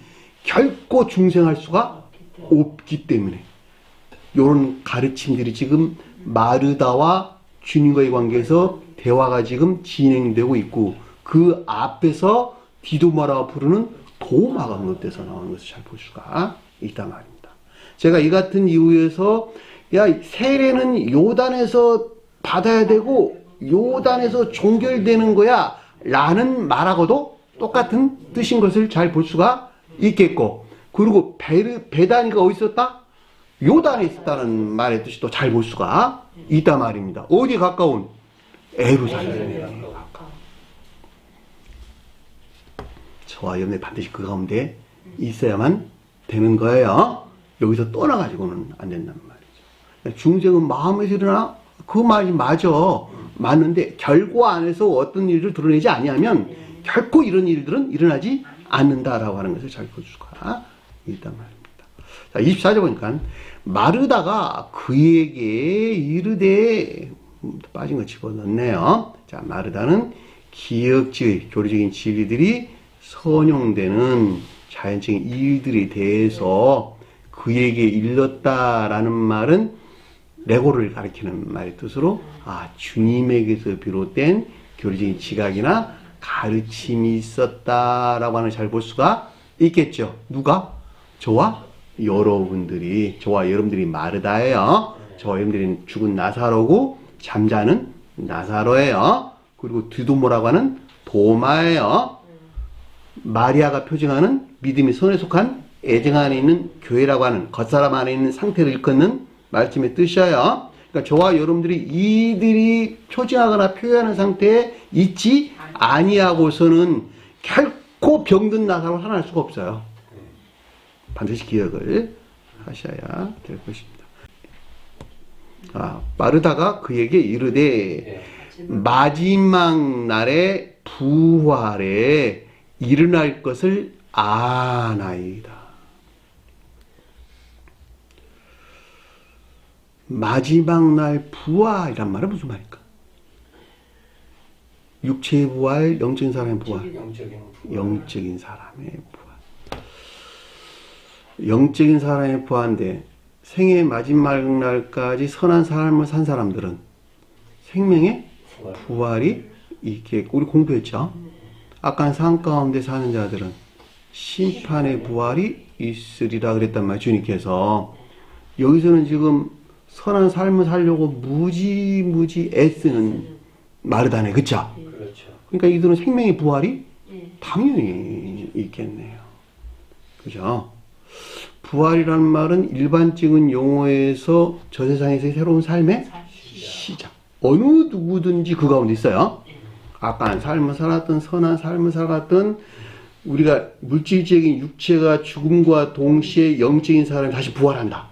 결코 중생할 수가 없기 때문에 이런 가르침들이 지금 마르다와 주님과의 관계에서 대화가 지금 진행되고 있고 그 앞에서 디도마라고 부르는 도마가 언급돼서 나오는 것을 잘 볼 수가 있단 말입니다. 제가 이 같은 이유에서 야, 세례는 요단에서 받아야 되고 요단에서 종결되는 거야 라는 말하고도 똑같은 뜻인 것을 잘 볼 수가 있겠고, 그리고 베다니가 어디 있었다? 요단에 있었다는 말의 뜻이 또 잘 볼 수가 있단 말입니다. 어디에 가까운? 에루살렘에 가까운. 저와 여러분이 반드시 그 가운데 있어야만 되는 거예요. 여기서 떠나가지고는 안 된단 말이죠. 중생은 마음에서 일어나? 그 말이 맞아. 맞는데 결과 안에서 어떤 일을 드러내지 아니하면 결코 이런 일들은 일어나지 않는다라고 하는 것을 잘 볼 수가 있단 말입니다. 자, 24절 보니까 마르다가 그에게 이르되, 빠진 거 집어넣네요. 자, 마르다는 기역지의 교리적인 진리들이 선용되는 자연적인 일들에 대해서 그에게 일렀다라는 말은 레고를 가리키는 말의 뜻으로 주님에게서 비롯된 교리적인 지각이나 가르침이 있었다라고 하는 잘 볼 수가 있겠죠. 누가? 저와 여러분들이 마르다예요. 저와 여러분들이 죽은 나사로고 잠자는 나사로예요. 그리고 디도모라고 하는 도마예요. 마리아가 표징하는 믿음이 손에 속한 애정 안에 있는 교회라고 하는 겉사람 안에 있는 상태를 일컫는 말씀의 뜻이에요. 그러니까 저와 여러분들이 이들이 표징하거나 표현하는 상태에 있지 아니하고서는 결코 병든 나사로 살아날 수가 없어요. 반드시 기억을 하셔야 될 것입니다. 마르다가 그에게 이르되 마지막 날에 부활에 일어날 것을 아나이다. 마지막 날 부활이란 말은 무슨 말일까? 육체의 부활, 영적인 사람의 부활. 영적인 사람의 부활. 영적인 사람의 부활인데 생의 마지막 날까지 선한 삶을 산 사람들은 생명의 부활이 있겠고, 우리 공부했죠? 악한 삶 가운데 사는 자들은 심판의 부활이 있으리라 그랬단 말이에요, 주님께서. 여기서는 지금 선한 삶을 살려고 무지 애쓰는 마르다네, 그쵸? 그렇죠. 그러니까 이들은 생명의 부활이 당연히 있겠네요. 그죠? 부활이라는 말은 일반적인 용어에서 저 세상에서의 새로운 삶의 시작. 어느 누구든지 그 가운데 있어요. 악한 삶을 살았던 선한 삶을 살았던 우리가 물질적인 육체가 죽음과 동시에 영적인 사람이 다시 부활한다.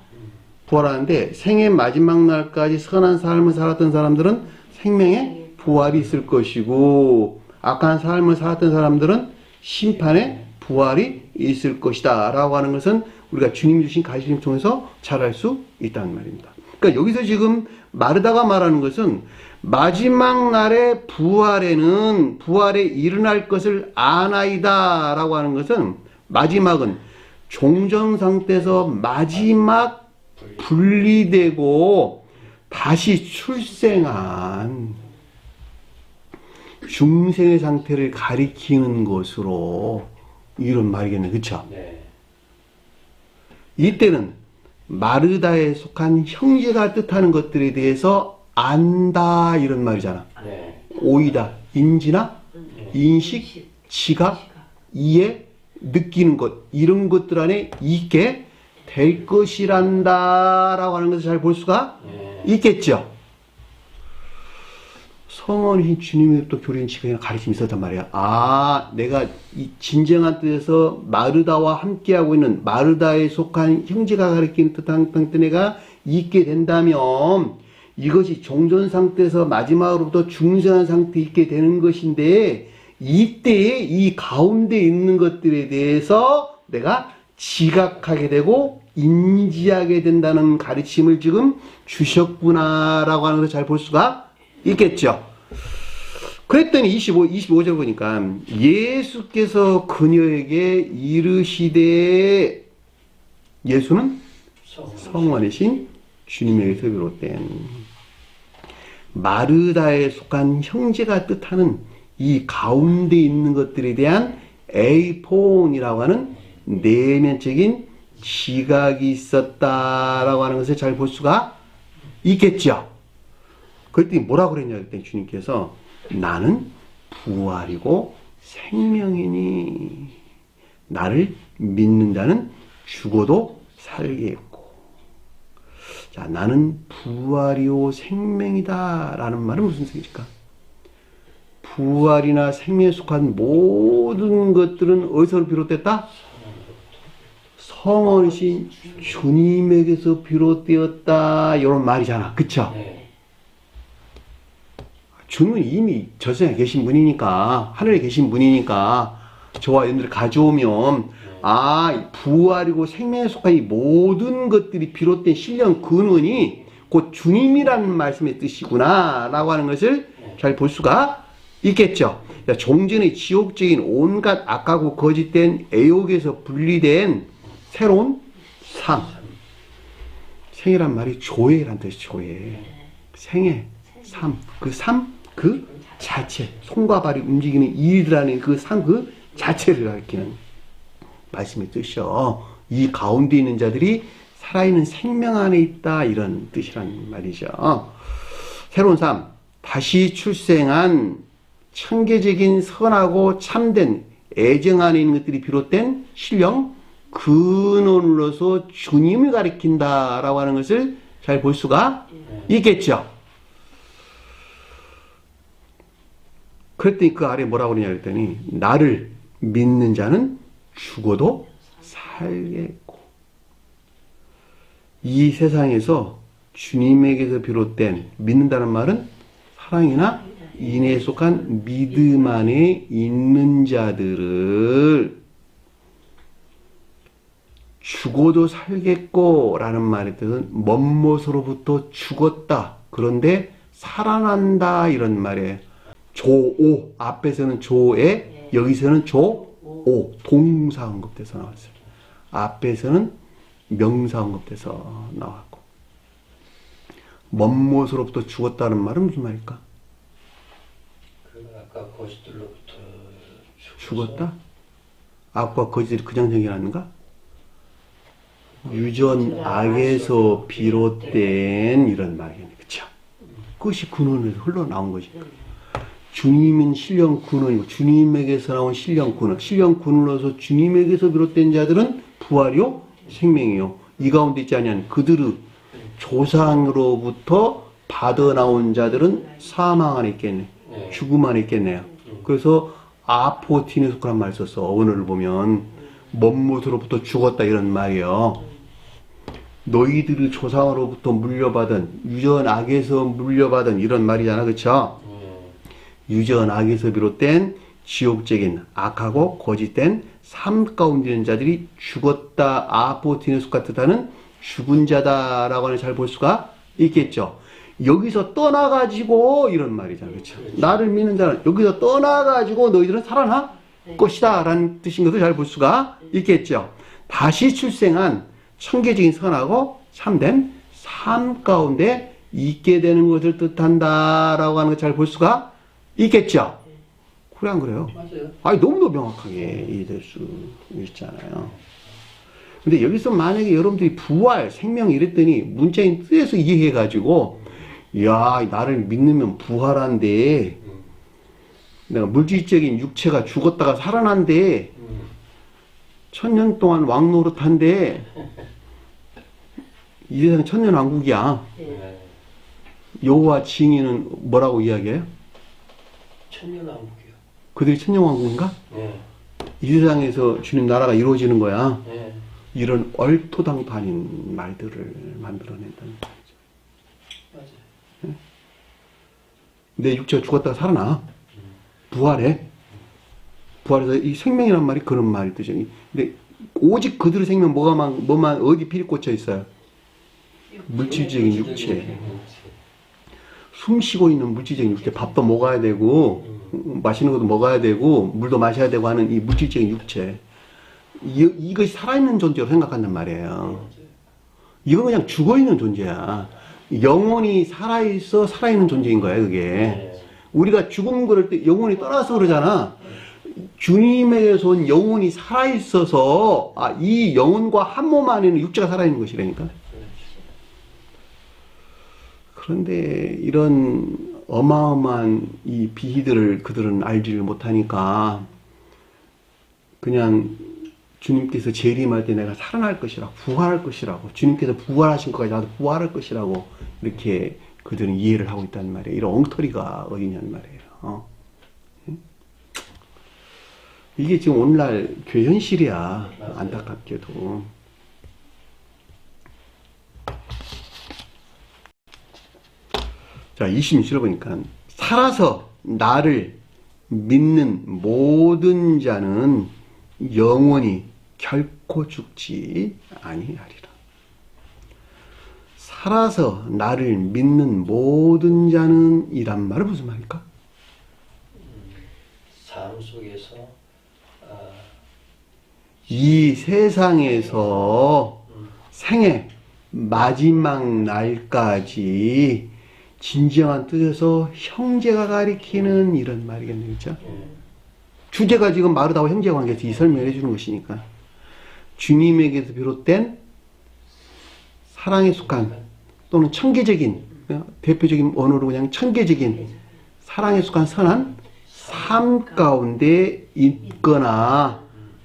부활하는데 생의 마지막 날까지 선한 삶을 살았던 사람들은 생명의 부활이 있을 것이고, 악한 삶을 살았던 사람들은 심판의 부활이 있을 것이다 라고 하는 것은 우리가 주님 주신 가르침을 통해서 잘 알 수 있다는 말입니다. 그러니까 여기서 지금 마르다가 말하는 것은 마지막 날의 부활에는 부활에 일어날 것을 아나이다 라고 하는 것은, 마지막은 종전 상태에서 마지막 분리되고 다시 출생한 중생의 상태를 가리키는 것으로 이런 말이겠네, 그쵸? 네. 이때는 마르다에 속한 형제가 뜻하는 것들에 대해서 안다 이런 말이잖아. 네. 오이다, 인지나 인식, 지각, 이해, 느끼는 것, 이런 것들 안에 있게 될 것이란다 라고 하는 것을 잘 볼 수가 있겠죠. 성원이신 주님의 또 교리인 지각이나 가르침이 있었단 말이야. 내가 이 진정한 뜻에서 마르다와 함께하고 있는 마르다에 속한 형제가 가르치는 뜻한 내가 있게 된다면 이것이 종전 상태에서 마지막으로부터 중생한 상태에 있게 되는 것인데, 이때에 이 가운데 있는 것들에 대해서 내가 지각하게 되고 인지하게 된다는 가르침을 지금 주셨구나라고 하는 것을 잘 볼 수가 있겠죠. 그랬더니 25절 보니까 예수께서 그녀에게 이르시되, 예수는 성원이신 주님에게서 비롯된 마르다에 속한 형제가 뜻하는 이 가운데 있는 것들에 대한 에이폰이라고 하는 내면적인 지각이 있었다라고 하는 것을 잘 볼 수가 있겠죠. 그랬더니 뭐라고 그랬냐 그랬더니 주님께서 나는 부활이고 생명이니 나를 믿는 자는 죽어도 살겠고. 자, 나는 부활이요 생명이다 라는 말은 무슨 뜻일까? 부활이나 생명에 속한 모든 것들은 어디서 비롯됐다? 성원이신 주님에게서 비롯되었다 이런 말이잖아, 그쵸? 네. 주님은 이미 저 세상에 계신 분이니까, 하늘에 계신 분이니까 저와 여러분들을 가져오면 부활이고 생명에 속한 이 모든 것들이 비롯된 신령 근원이 곧 주님이라는 말씀의 뜻이구나 라고 하는 것을 잘 볼 수가 있겠죠. 종전의 지옥적인 온갖 악하고 거짓된 애욕에서 분리된 새로운 삶, 생애란 말이 조애란 뜻이 조애. 생애, 삶, 그 자체, 손과 발이 움직이는 일이라는 그 삶, 그 자체를 가리키는 말씀의 뜻이요. 이 가운데 있는 자들이 살아있는 생명 안에 있다, 이런 뜻이란 말이죠. 새로운 삶, 다시 출생한 청계적인 선하고 참된 애정 안에 있는 것들이 비롯된 신령 근원으로서 주님을 가리킨다라고 하는 것을 잘 볼 수가 있겠죠. 그랬더니 그 아래 뭐라고 그러냐 그랬더니 나를 믿는 자는 죽어도 살겠고, 이 세상에서 주님에게서 비롯된 믿는다는 말은 사랑이나 인애에 속한 믿음 안에 있는 자들을 죽어도 살겠고 라는 말의 뜻은 먼 곳으로부터 죽었다, 그런데 살아난다, 이런 말이에요. 조오, 앞에서는 조에, 여기서는 조오, 동사언급돼서 나왔어요. 앞에서는 명사언급돼서 나왔고, 먼 곳으로부터 죽었다는 말은 무슨 말일까? 아까 거짓들로부터 죽었다? 악과 거짓이 그냥 생겨났는가? 유전 악에서 비롯된 이런 말이겠네. 그쵸? 그것이 근원에서 흘러나온 것이. 주님은 신령 근원이고, 주님에게서 나온 신령 근원. 신령 근원으로서 주님에게서 비롯된 자들은 부활이요, 생명이요. 이 가운데 있지 아니한 그들의 조상으로부터 받아 나온 자들은 사망 안에 있겠네. 죽음 안에 있겠네요. 그래서 아포티네스코란 말을 썼어. 어원을 보면 먼 곳으로부터 죽었다, 이런 말이에요. 너희들의 조상으로부터 물려받은, 유전 악에서 물려받은, 이런 말이잖아. 그쵸? 유전 악에서 비롯된 지옥적인 악하고 거짓된 삶 가운데 있는 자들이 죽었다, 아포티네스코가 뜻하는 죽은 자다라고 하는 잘 볼 수가 있겠죠. 여기서 떠나가지고 이런 말이잖아. 그렇죠? 나를 믿는 자는 여기서 떠나가지고 너희들은 살아날 것이다 라는 뜻인 것을 잘 볼 수가 있겠죠. 다시 출생한 청계적인 선하고 참된 삶 가운데 있게 되는 것을 뜻한다라고 하는 걸 잘 볼 수가 있겠죠. 그래 안 그래요? 맞아요. 아니 너무도 명확하게 이해될 수 있잖아요. 근데 여기서 만약에 여러분들이 부활, 생명 이랬더니 문자인 뜻에서 이해해가지고, 야, 나를 믿으면 부활한데, 내가 물질적인 육체가 죽었다가 살아난데, 1000년 동안 왕노릇한데, 이 세상 천년왕국이야. 여호와 증인은 뭐라고 이야기해요? 천년왕국이요. 그들이 천년왕국인가? 네. 이 세상에서 주님 나라가 이루어지는 거야. 네. 이런 얼토당토아닌 말들을 만들어낸다는 말이죠. 맞아요. 내 육체가 죽었다가 살아나. 부활해. 부활해서 이 생명이란 말이 그런 말이 뜻이죠. 근데 오직 그들의 생명 뭐만 어디 필이 꽂혀 있어요? 물질적인 육체. 숨 쉬고 있는 물질적인 육체. 밥도 먹어야 되고, 맛있는 것도 먹어야 되고, 물도 마셔야 되고 하는 이 물질적인 육체. 이것이 살아있는 존재로 생각한단 말이에요. 이건 그냥 죽어있는 존재야. 영혼이 살아있어 살아있는 존재인 거야, 그게. 우리가 죽음 그럴 때 영혼이 떠나서 그러잖아. 주님에게서 온 영혼이 살아있어서, 이 영혼과 한 몸 안에는 육체가 살아있는 것이라니까. 그런데 이런 어마어마한 이 비희들을 그들은 알지를 못하니까, 그냥 주님께서 재림할 때 내가 살아날 것이라고, 부활할 것이라고, 주님께서 부활하신 것까지 나도 부활할 것이라고, 이렇게 그들은 이해를 하고 있단 말이에요. 이런 엉터리가 어디냐는 말이에요. 이게 지금 오늘날 교회 현실이야. 안타깝게도. 자, 26절을 보니까, 살아서 나를 믿는 모든 자는 영원히 결코 죽지 아니하리라. 살아서 나를 믿는 모든 자는 이란 말은 무슨 말일까? 삶 속에서 이 세상에서 생애, 마지막 날까지 진정한 뜻에서 형제가 가리키는 이런 말이겠네요. 그렇죠? 주제가 지금 마르다와 형제 관계에서 이 설명을 해주는 것이니까 주님에게서 비롯된 사랑에 속한 또는 천계적인 대표적인 언어로 그냥 천계적인 사랑에 속한 선한 삶 가운데 있거나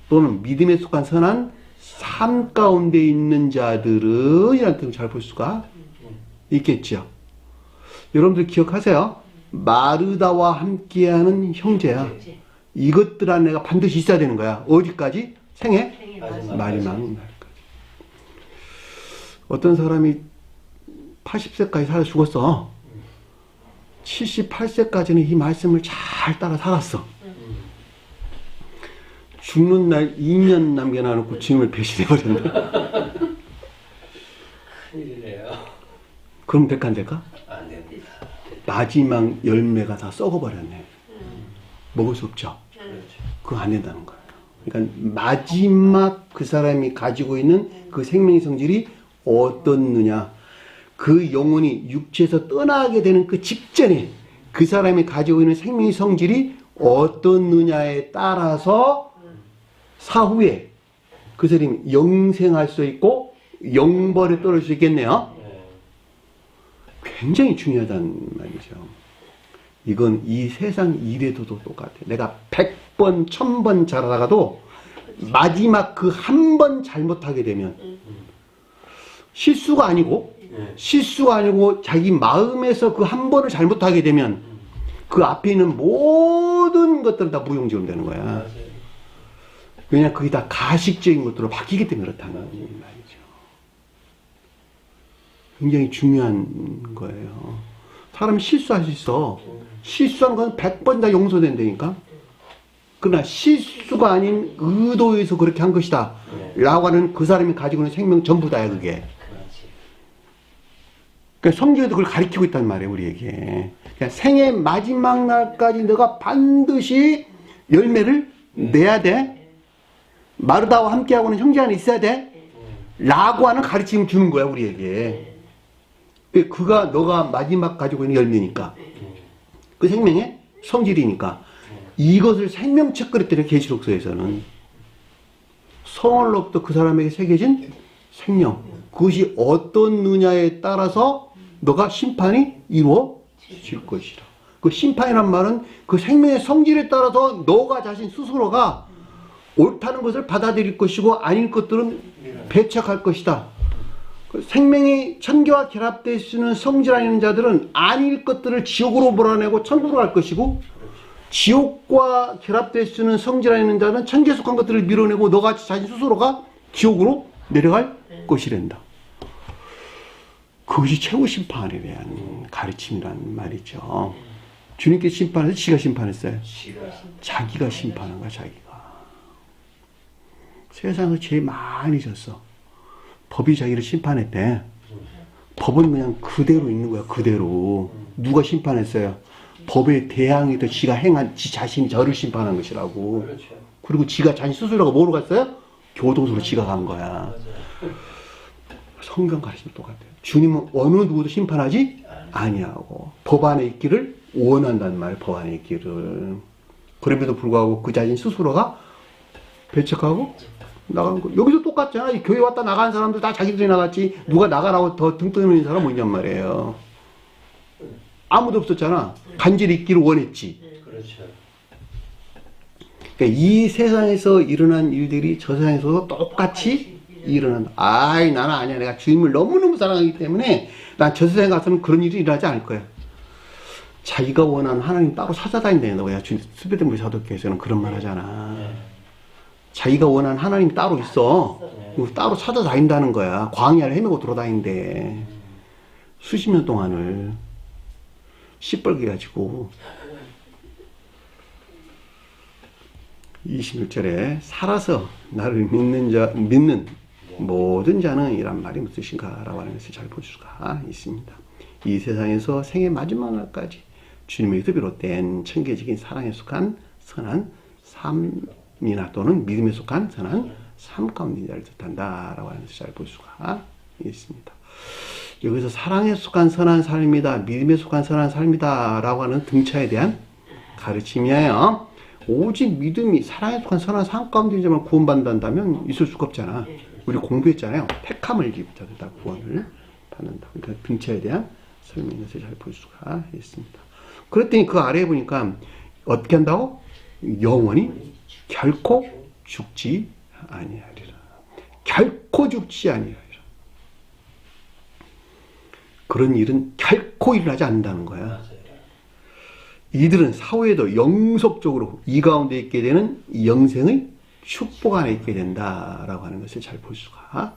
또는 믿음에 속한 선한 삶 가운데 있는 자들은 이라는 뜻을 잘 볼 수가 있겠죠. 여러분들 기억하세요. 마르다와 함께하는 형제야. 이것들 안에 내가 반드시 있어야 되는 거야. 어디까지? 생애 마지막 날까지. 어떤 사람이 80세까지 살아 죽었어. 78세까지는 이 말씀을 잘 따라 살았어. 죽는 날 2년 남겨놔놓고 주님을 배신해버렸네. 큰일이네요. 그럼 될까 안 될까? 안 됩니다. 마지막 열매가 다 썩어버렸네. 먹을 수 없죠. 그렇죠. 그거 안 된다는 거예요. 그러니까 마지막 그 사람이 가지고 있는 그 생명의 성질이 어떻느냐. 그 영혼이 육체에서 떠나게 되는 그 직전에 그 사람이 가지고 있는 생명의 성질이 어떻느냐에 따라서 사후에 그 사람이 영생할 수 있고 영벌에 떨어질 수 있겠네요. 굉장히 중요하다는 말이죠. 이건 이 세상 일에도 똑같아요. 내가 100번, 1000번 잘하다가도 마지막 그 한 번 잘못하게 되면 실수가 아니고 자기 마음에서 그 한 번을 잘못하게 되면 그 앞에 있는 모든 것들은 다 무용지물 되는 거야. 맞아요. 왜냐하면 그게 다 가식적인 것들로 바뀌기 때문에 그렇다는 말이죠. 굉장히 중요한 거예요. 사람이 실수할 수 있어. 실수한 건 100번 다 용서된다니까. 그러나 실수가 아닌 의도에서 그렇게 한 것이다 라고 하는 그 사람이 가지고 있는 생명 전부 다야 그게. 그러니까 성경에도 그걸 가르치고 있단 말이에요 우리에게. 그러니까 생애 마지막 날까지 너가 반드시 열매를 내야 돼. 마르다와 함께하고는 형제 안에 있어야 돼 라고 하는 가르침을 주는 거야 우리에게. 그가 너가 마지막 가지고 있는 열매니까 그 생명의 성질이니까 이것을 생명책 그랬더니 계시록서에서는 성월로부터 그 사람에게 새겨진 생명, 그것이 어떻느냐에 따라서 너가 심판이 이루어질 것이라. 그 심판이란 말은 그 생명의 성질에 따라서 너가 자신 스스로가 옳다는 것을 받아들일 것이고 아닌 것들은 배척할 것이다. 생명이 천교와 결합되어 있는 성질 아닌 자들은 아닐 것들을 지옥으로 몰아내고 천국으로 갈 것이고 지옥과 결합되어 있는 성질 아닌 자는 천주에 속한 것들을 밀어내고 너가 자신 스스로가 지옥으로 내려갈 것이란다. 그것이 최후 심판에 대한 가르침이란 말이죠. 주님께서 심판해서 지가 심판했어요. 자기가 심판한 거야 자기가. 세상을 제일 많이 졌어. 법이 자기를 심판했대. 법은 그냥 그대로 있는 거야. 그대로. 누가 심판했어요? 법에 대항해서 지가 행한 지 자신이 저를 심판한 것이라고. 그렇죠. 그리고 지가 자신 스스로가 뭐로 갔어요? 교도소로 지가 간 거야. 맞아요. 성경 가르침이 똑같아요. 주님은 어느 누구도 심판하지 아니하고 법 안에 있기를 원한단 말이에요. 법 안에 있기를. 그럼에도 불구하고 그 자신 스스로가 배척하고 나간 거. 여기서 똑같잖아. 이 교회 왔다 나간 사람들 다 자기들이 나갔지. 누가 나가라고 더 등 떠는 사람 뭐 있냔 말이에요. 아무도 없었잖아. 간절히 있기를 원했지. 그렇죠. 그러니까 이 세상에서 일어난 일들이 저 세상에서도 똑같이 일어난다. 아이 나는 아니야. 내가 주님을 너무너무 사랑하기 때문에 난 저 세상에 가서는 그런 일이 일어나지 않을 거야. 자기가 원하는 하나님 따로 찾아다닌다는 거야. 스베덴부리 사도교에서는 그런 말 하잖아. 자기가 원하는 하나님이 따로 있어. 따로 찾아다닌다는 거야. 광야를 헤매고 돌아다닌대. 수십 년 동안을 시뻘게 가지고 26절에 살아서 나를 믿는 모든 자는 이란 말이 무슨 뜻인가라고 하는 것을 잘 볼 수가 있습니다. 이 세상에서 생의 마지막 날까지 주님에게서 비롯된 천계적인 사랑에 속한 선한 삶이나 또는 믿음에 속한 선한 삶 가운데 자를 뜻한다라고 하는 것을 잘 볼 수가 있습니다. 여기서 사랑에 속한 선한 삶이다, 믿음에 속한 선한 삶이다 라고 하는 등차에 대한 가르침이에요. 오직 믿음이 사랑에 속한 선한 삶 가운데만 구원받는다면 있을 수가 없잖아. 우리 공부했잖아요. 택함을 입자들 다 구원을 받는다. 그러니까 등차에 대한 설명인 것을 잘 볼 수가 있습니다. 그랬더니 그 아래에 보니까 어떻게 한다고? 영원히 결코 죽지 아니하리라. 결코 죽지 아니하리라. 그런 일은 결코 일어나지 않는다는 거야. 맞아요. 이들은 사후에도 영속적으로 이 가운데 있게 되는 영생의 축복 안에 있게 된다라고 하는 것을 잘 볼 수가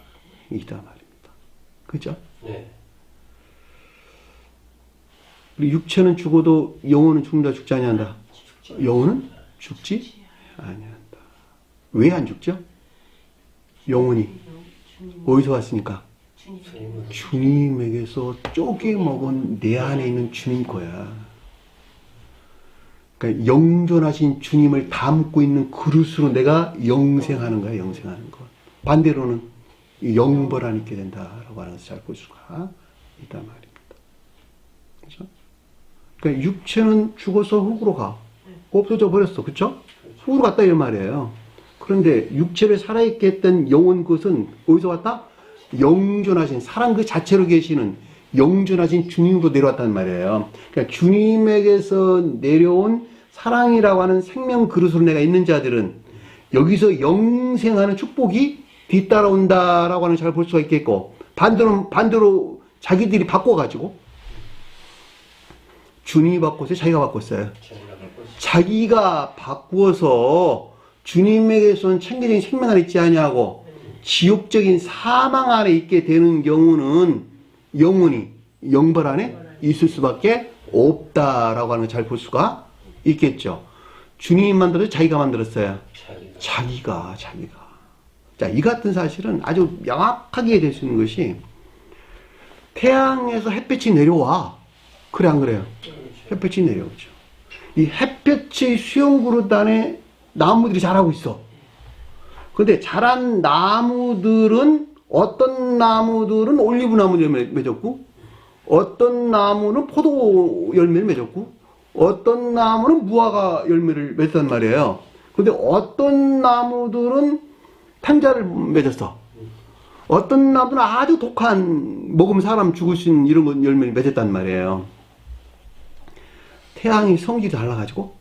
있다 말입니다. 그죠? 네. 우리 육체는 죽어도 영혼은 죽는다 죽지 아니한다. 영혼은 죽지 아니한다. 왜 안 죽죠? 영혼이 어디서 왔으니까? 주님은 주님에게서 쪼개 먹은 내 안에 있는 주님 거야. 그러니까 영존하신 주님을 담고 있는 그릇으로 내가 영생하는 거야, 영생하는 것. 반대로는 영벌 안에 있게 된다라고 하는 것을 잘 볼 수가 있단 말입니다. 그렇죠? 그러니까 육체는 죽어서 흙으로 가. 없어져 버렸어. 그렇죠? 흙으로 갔다 이 말이에요. 그런데 육체를 살아있게 했던 영혼 그것은 어디서 왔다? 영존하신 사랑 그 자체로 계시는 영존하신 주님으로 내려왔단 말이에요. 그러니까 주님에게서 내려온 사랑이라고 하는 생명 그릇으로 내가 있는 자들은 여기서 영생하는 축복이 뒤따라온다라고 하는 잘 볼 수가 있겠고, 반대로 자기들이 바꿔가지고 주님이 바꿨어요, 자기가 바꿨어요. 자기가 바꾸어서 주님에게서는 창조적인 생명 안에 있지 아니하고 지옥적인 사망 안에 있게 되는 경우는 영혼이 영벌 안에 있을 수밖에 없다라고 하는 걸 잘 볼 수가 있겠죠. 주님이 만들어서 자기가 만들었어요. 자기가. 자, 이 같은 사실은 아주 명확하게 될 수 있는 것이 태양에서 햇볕이 내려와. 그래 안 그래요? 햇볕이 내려오죠. 이 햇볕의 수용그릇 안에 나무들이 자라고 있어. 근데 자란 나무들은 어떤 나무들은 올리브 나무 열매를 맺었고, 어떤 나무는 포도 열매를 맺었고, 어떤 나무는 무화과 열매를 맺었단 말이에요. 근데 어떤 나무들은 탕자를 맺었어. 어떤 나무들은 아주 독한, 먹으면 사람 죽을 수 있는 이런 열매를 맺었단 말이에요. 태양이 성질이 달라가지고,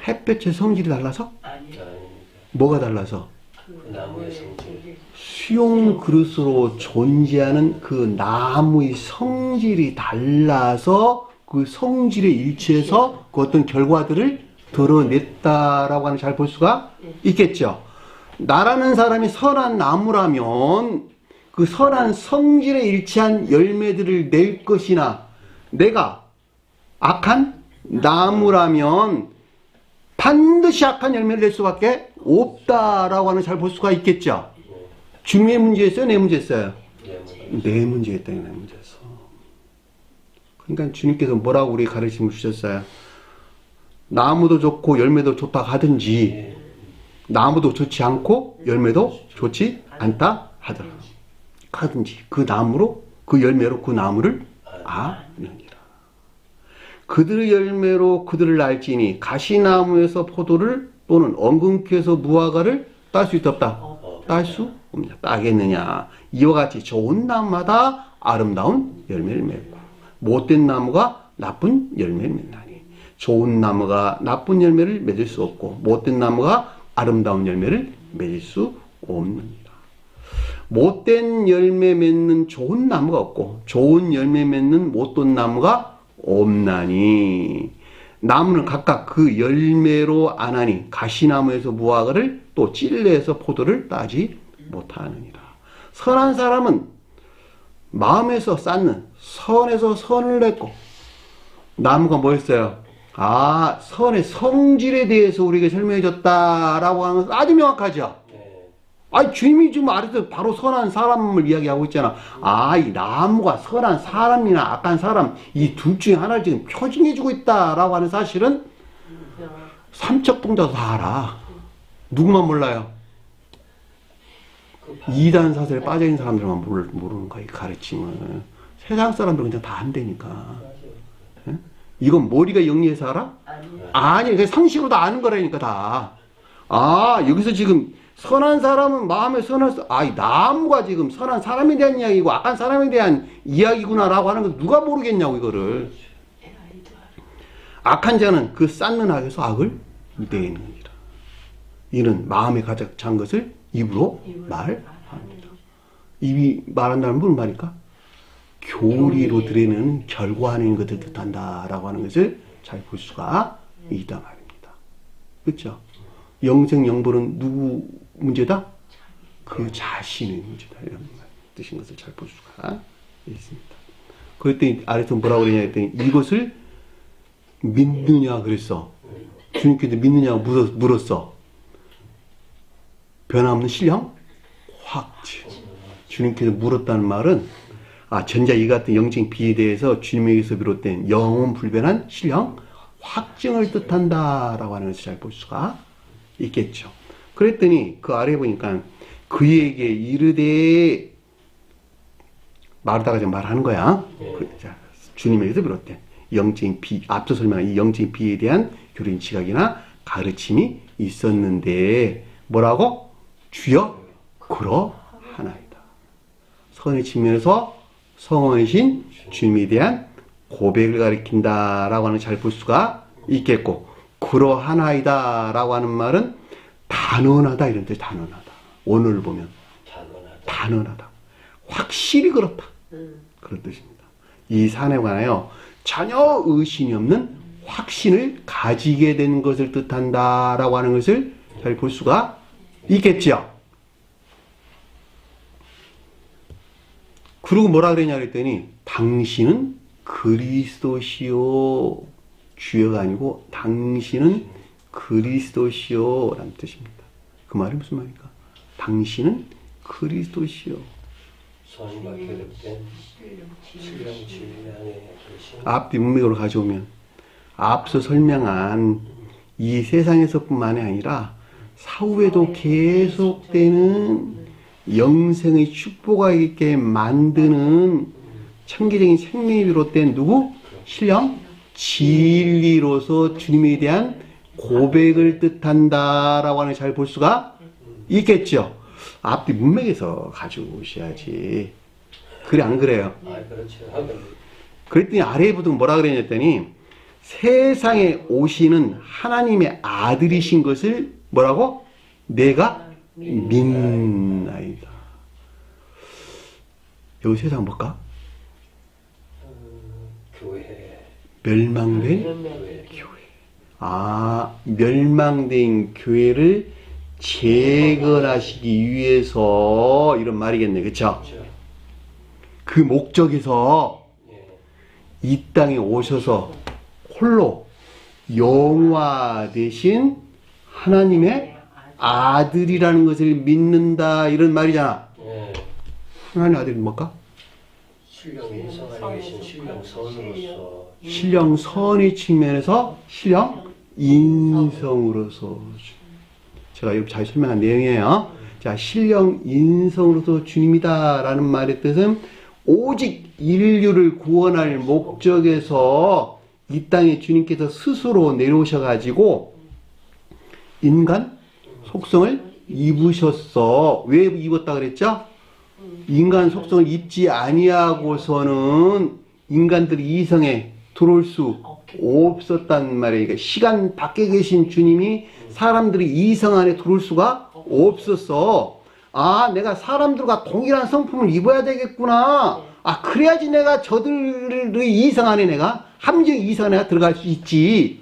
햇볕의 성질이 달라서, 뭐가 달라서? 그 나무의 성질. 수용 그릇으로 존재하는 그 나무의 성질이 달라서 그 성질에 일치해서 그 어떤 결과들을 드러냈다라고 하는 잘 볼 수가 있겠죠. 나라는 사람이 선한 나무라면 그 선한 성질에 일치한 열매들을 낼 것이나, 내가 악한 나무라면 반드시 악한 열매를 낼 수밖에 없다라고 하는 잘 볼 수가 있겠죠. 주님의 문제였어요? 내 문제였어요? 내 문제였다. 내 문제였어. 그러니까 주님께서 뭐라고 우리 가르침을 주셨어요? 나무도 좋고 열매도 좋다 하든지, 나무도 좋지 않고 열매도 좋지 않다 하든지 그 나무로, 그 열매로 그 나무를 아느니라. 그들의 열매로 그들을 알지니 가시나무에서 포도를 또는 엉겅퀴에서 무화과를 딸 수 있다 없다? 딸 수 없냐? 따겠느냐? 이와 같이 좋은 나무마다 아름다운 열매를 맺고 못된 나무가 나쁜 열매를 맺나니, 좋은 나무가 나쁜 열매를 맺을 수 없고 못된 나무가 아름다운 열매를 맺을 수 없느니라. 못된 열매 맺는 좋은 나무가 없고 좋은 열매 맺는 못된 나무가 없나니, 나무는 각각 그 열매로 아나니 가시나무에서 무화과를 또 찔레에서 포도를 따지 못하느니라. 선한 사람은 마음에서 쌓는 선에서 선을 냈고, 나무가 뭐였어요? 선의 성질에 대해서 우리에게 설명해 줬다라고 하는 것은 아주 명확하죠. 주님이 지금 말해서 바로 선한 사람을 이야기하고 있잖아. 이 나무가 선한 사람이나 악한 사람, 이 둘 중에 하나를 지금 표징해주고 있다라고 하는 사실은 삼척동자도 다 알아. 누구만 몰라요? 이단 사설에 빠져 있는 사람들만 모르는 거야, 이 가르침을. 세상 사람들은 그냥 다 한다니까. 예? 이건 머리가 영리해서 알아? 아니, 그냥 상식으로 다 아는 거라니까, 다. 아, 여기서 지금 선한 사람은 마음에 이 나무가 지금 선한 사람에 대한 이야기고 악한 사람에 대한 이야기구나라고 하는 거 누가 모르겠냐고, 이거를. 악한 자는 그 쌓는 악에서 악을 내느니라. 이는 마음에 가득 찬 것을 입으로 말합니다. 입이 말한다는 무슨 말일까? 교리로 드리는 결과하는 것을 뜻한다라고 하는 것을 잘 볼 수가 있다 말입니다. 그렇죠? 영생 영벌은 누구 문제다? 그 자신의 문제다. 이런 뜻인 것을 잘 볼 수가 있습니다. 그랬더니 아래서 뭐라고 그러냐 했더니 이것을 믿느냐 그랬어. 주님께서 믿느냐고 물었어. 변함없는 신령 확증. 주님께서 물었다는 말은 전자 이 같은 영적 비에 대해서 주님에게서 비롯된 영원 불변한 신령 확증을 뜻한다라고 하는 것을 잘 볼 수가 있겠죠. 그랬더니 그 아래에 보니까 그에게 이르되 말하다가 지금 말하는 거야. 주님에게서 비롯된 영적인 비, 앞서 설명한 이 영적인 비에 대한 교리인 지각이나 가르침이 있었는데 뭐라고? 주여 그러하나이다. 선의 측면에서 성원이신 주님에 대한 고백을 가리킨다라고 하는 잘 볼 수가 있겠고, 그러하나이다 라고 하는 말은 단언하다 이런 뜻. 단언하다. 오늘 보면 단언하다. 확실히 그렇다. 그런 뜻입니다. 이 사안에 관하여 전혀 의심이 없는 확신을 가지게 된 것을 뜻한다라고 하는 것을 잘 볼 수가 있겠죠. 그리고 뭐라 그랬냐 그랬더니 당신은 그리스도시요. 주여가 아니고 당신은 그리스도시요 라는 뜻입니다. 그 말이 무슨 말입니까? 당신은 그리스도시요. 선과 결합된 신령 진리안의 앞뒤 문맥으로 가져오면 앞서 설명한 이 세상에서뿐만이 아니라 사후에도 계속되는 영생의 축복을 있게 만드는 천기적인 생명이 비롯된 누구? 신령 진리로서 주님에 대한 고백을 뜻한다라고 하는 잘 볼 수가 있겠죠. 앞뒤 문맥에서 가져오셔야지. 그래 안 그래요? 그렇죠. 그랬더니 아래에 보통 뭐라 그랬더니 세상에 오시는 하나님의 아들이신 것을 뭐라고? 내가 믿나이다. 여기 세상 뭘까? 교회. 멸망된 교회. 멸망된 교회를 재건하시기 위해서 이런 말이겠네. 그쵸? 그 목적에서 이 땅에 오셔서 홀로 영화 대신 하나님의 아들이라는 것을 믿는다 이런 말이잖아. 하나님의 아들이 뭘까? 신령 인성 안에 계신 신령 선으로서 신령 선의 측면에서 신령 인성으로서 제가 여기 잘 설명한 내용이에요. 자, 신령 인성으로서 주님이다 라는 말의 뜻은 오직 인류를 구원할 목적에서 이 땅에 주님께서 스스로 내려오셔가지고 인간 속성을 입으셨어. 왜 입었다 그랬죠? 인간 속성을 입지 아니하고서는 인간들이 이성에 들어올 수 없었단 말이에요. 그러니까 시간 밖에 계신 주님이 사람들이 이성 안에 들어올 수가 없었어. 내가 사람들과 동일한 성품을 입어야 되겠구나. 그래야지 내가 저들의 이성 안에 내가 함정 이성 안에 들어갈 수 있지.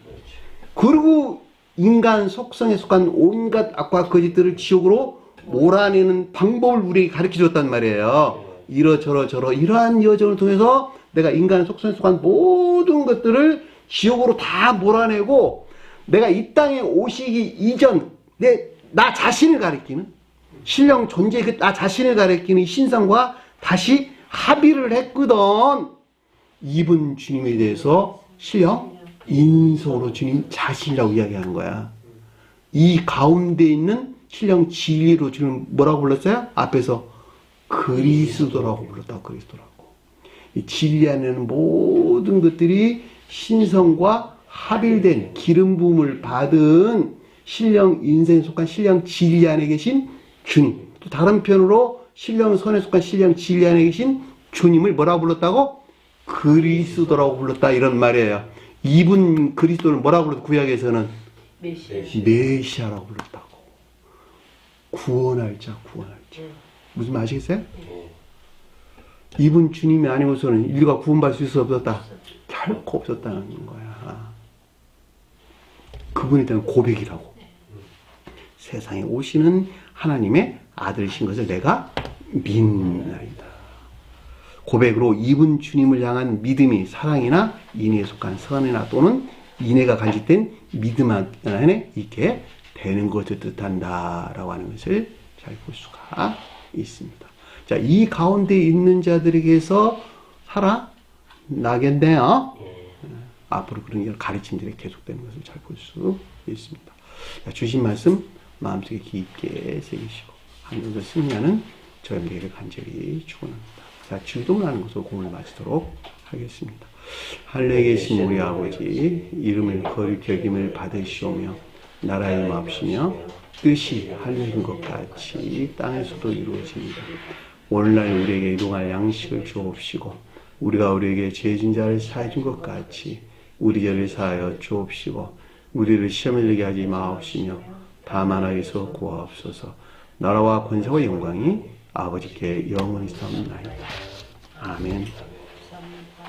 그리고 인간 속성에 속한 온갖 악과 거짓들을 지옥으로 몰아내는 방법을 우리에게 가르쳐줬단 말이에요. 이러저러 이러한 여정을 통해서 내가 인간 속성에 속한 모든 것들을 지옥으로 다 몰아내고 내가 이 땅에 오시기 이전 나 자신을 가리키는 신령 존재의 나 자신을 가리키는 신성과 다시 합의를 했거든. 이분 주님에 대해서 신령 인성으로 주님 자신이라고 이야기하는 거야. 이 가운데 있는 신령 진리로 지금 뭐라고 불렀어요? 앞에서 그리스도라고 불렀다고. 그리스도라고. 이 진리 안에는 모든 것들이 신성과 합일된 기름 부음을 받은 신령 인생에 속한 신령 진리 안에 계신 주님. 또 다른 편으로 신령 선에 속한 신령 진리 안에 계신 주님을 뭐라고 불렀다고? 그리스도라고 불렀다 이런 말이에요. 이분 그리스도를 뭐라고 불렀다? 구약에서는 메시아라고 불렀다고. 구원할 자. 무슨 말 아시겠어요? 이분 주님이 아니고서는 인류가 구원받을 수 없었다. 결코 없었다는 거야. 그분에 대한 고백이라고. 세상에 오시는 하나님의 아들이신 것을 내가 믿나이다. 고백으로 이분 주님을 향한 믿음이 사랑이나 인애에 속한 선이나 또는 인애가 간직된 믿음 안에 있게 되는 것을 뜻한다라고 하는 것을 잘 볼 수가 있습니다. 자, 이 가운데 있는 자들에게서 살아나겠네요. 앞으로 그런 가르침들이 계속되는 것을 잘 볼 수 있습니다. 자, 주신 말씀 마음속에 깊게 새기시고 하늘에서 승리하는 저희에게 간절히 축원합니다. 자, 주도문하는 것으로 공을 마치도록 하겠습니다. 하늘에 계신 우리 아버지, 이름을 거룩히 여김을 받으시오며 나라의 마옵시며 뜻이 하늘인 것 같이 땅에서도 이루어집니다. 오늘날 우리에게 일용할 양식을 주옵시고 우리가 우리에게 죄진 자를 사해 준 것 같이 우리 죄를 사하여 주옵시고 우리를 시험에 들게 하지 마옵시며 다만 악에서 구하옵소서. 나라와 권세와 영광이 아버지께 영원히 있사옵나이다. 아멘.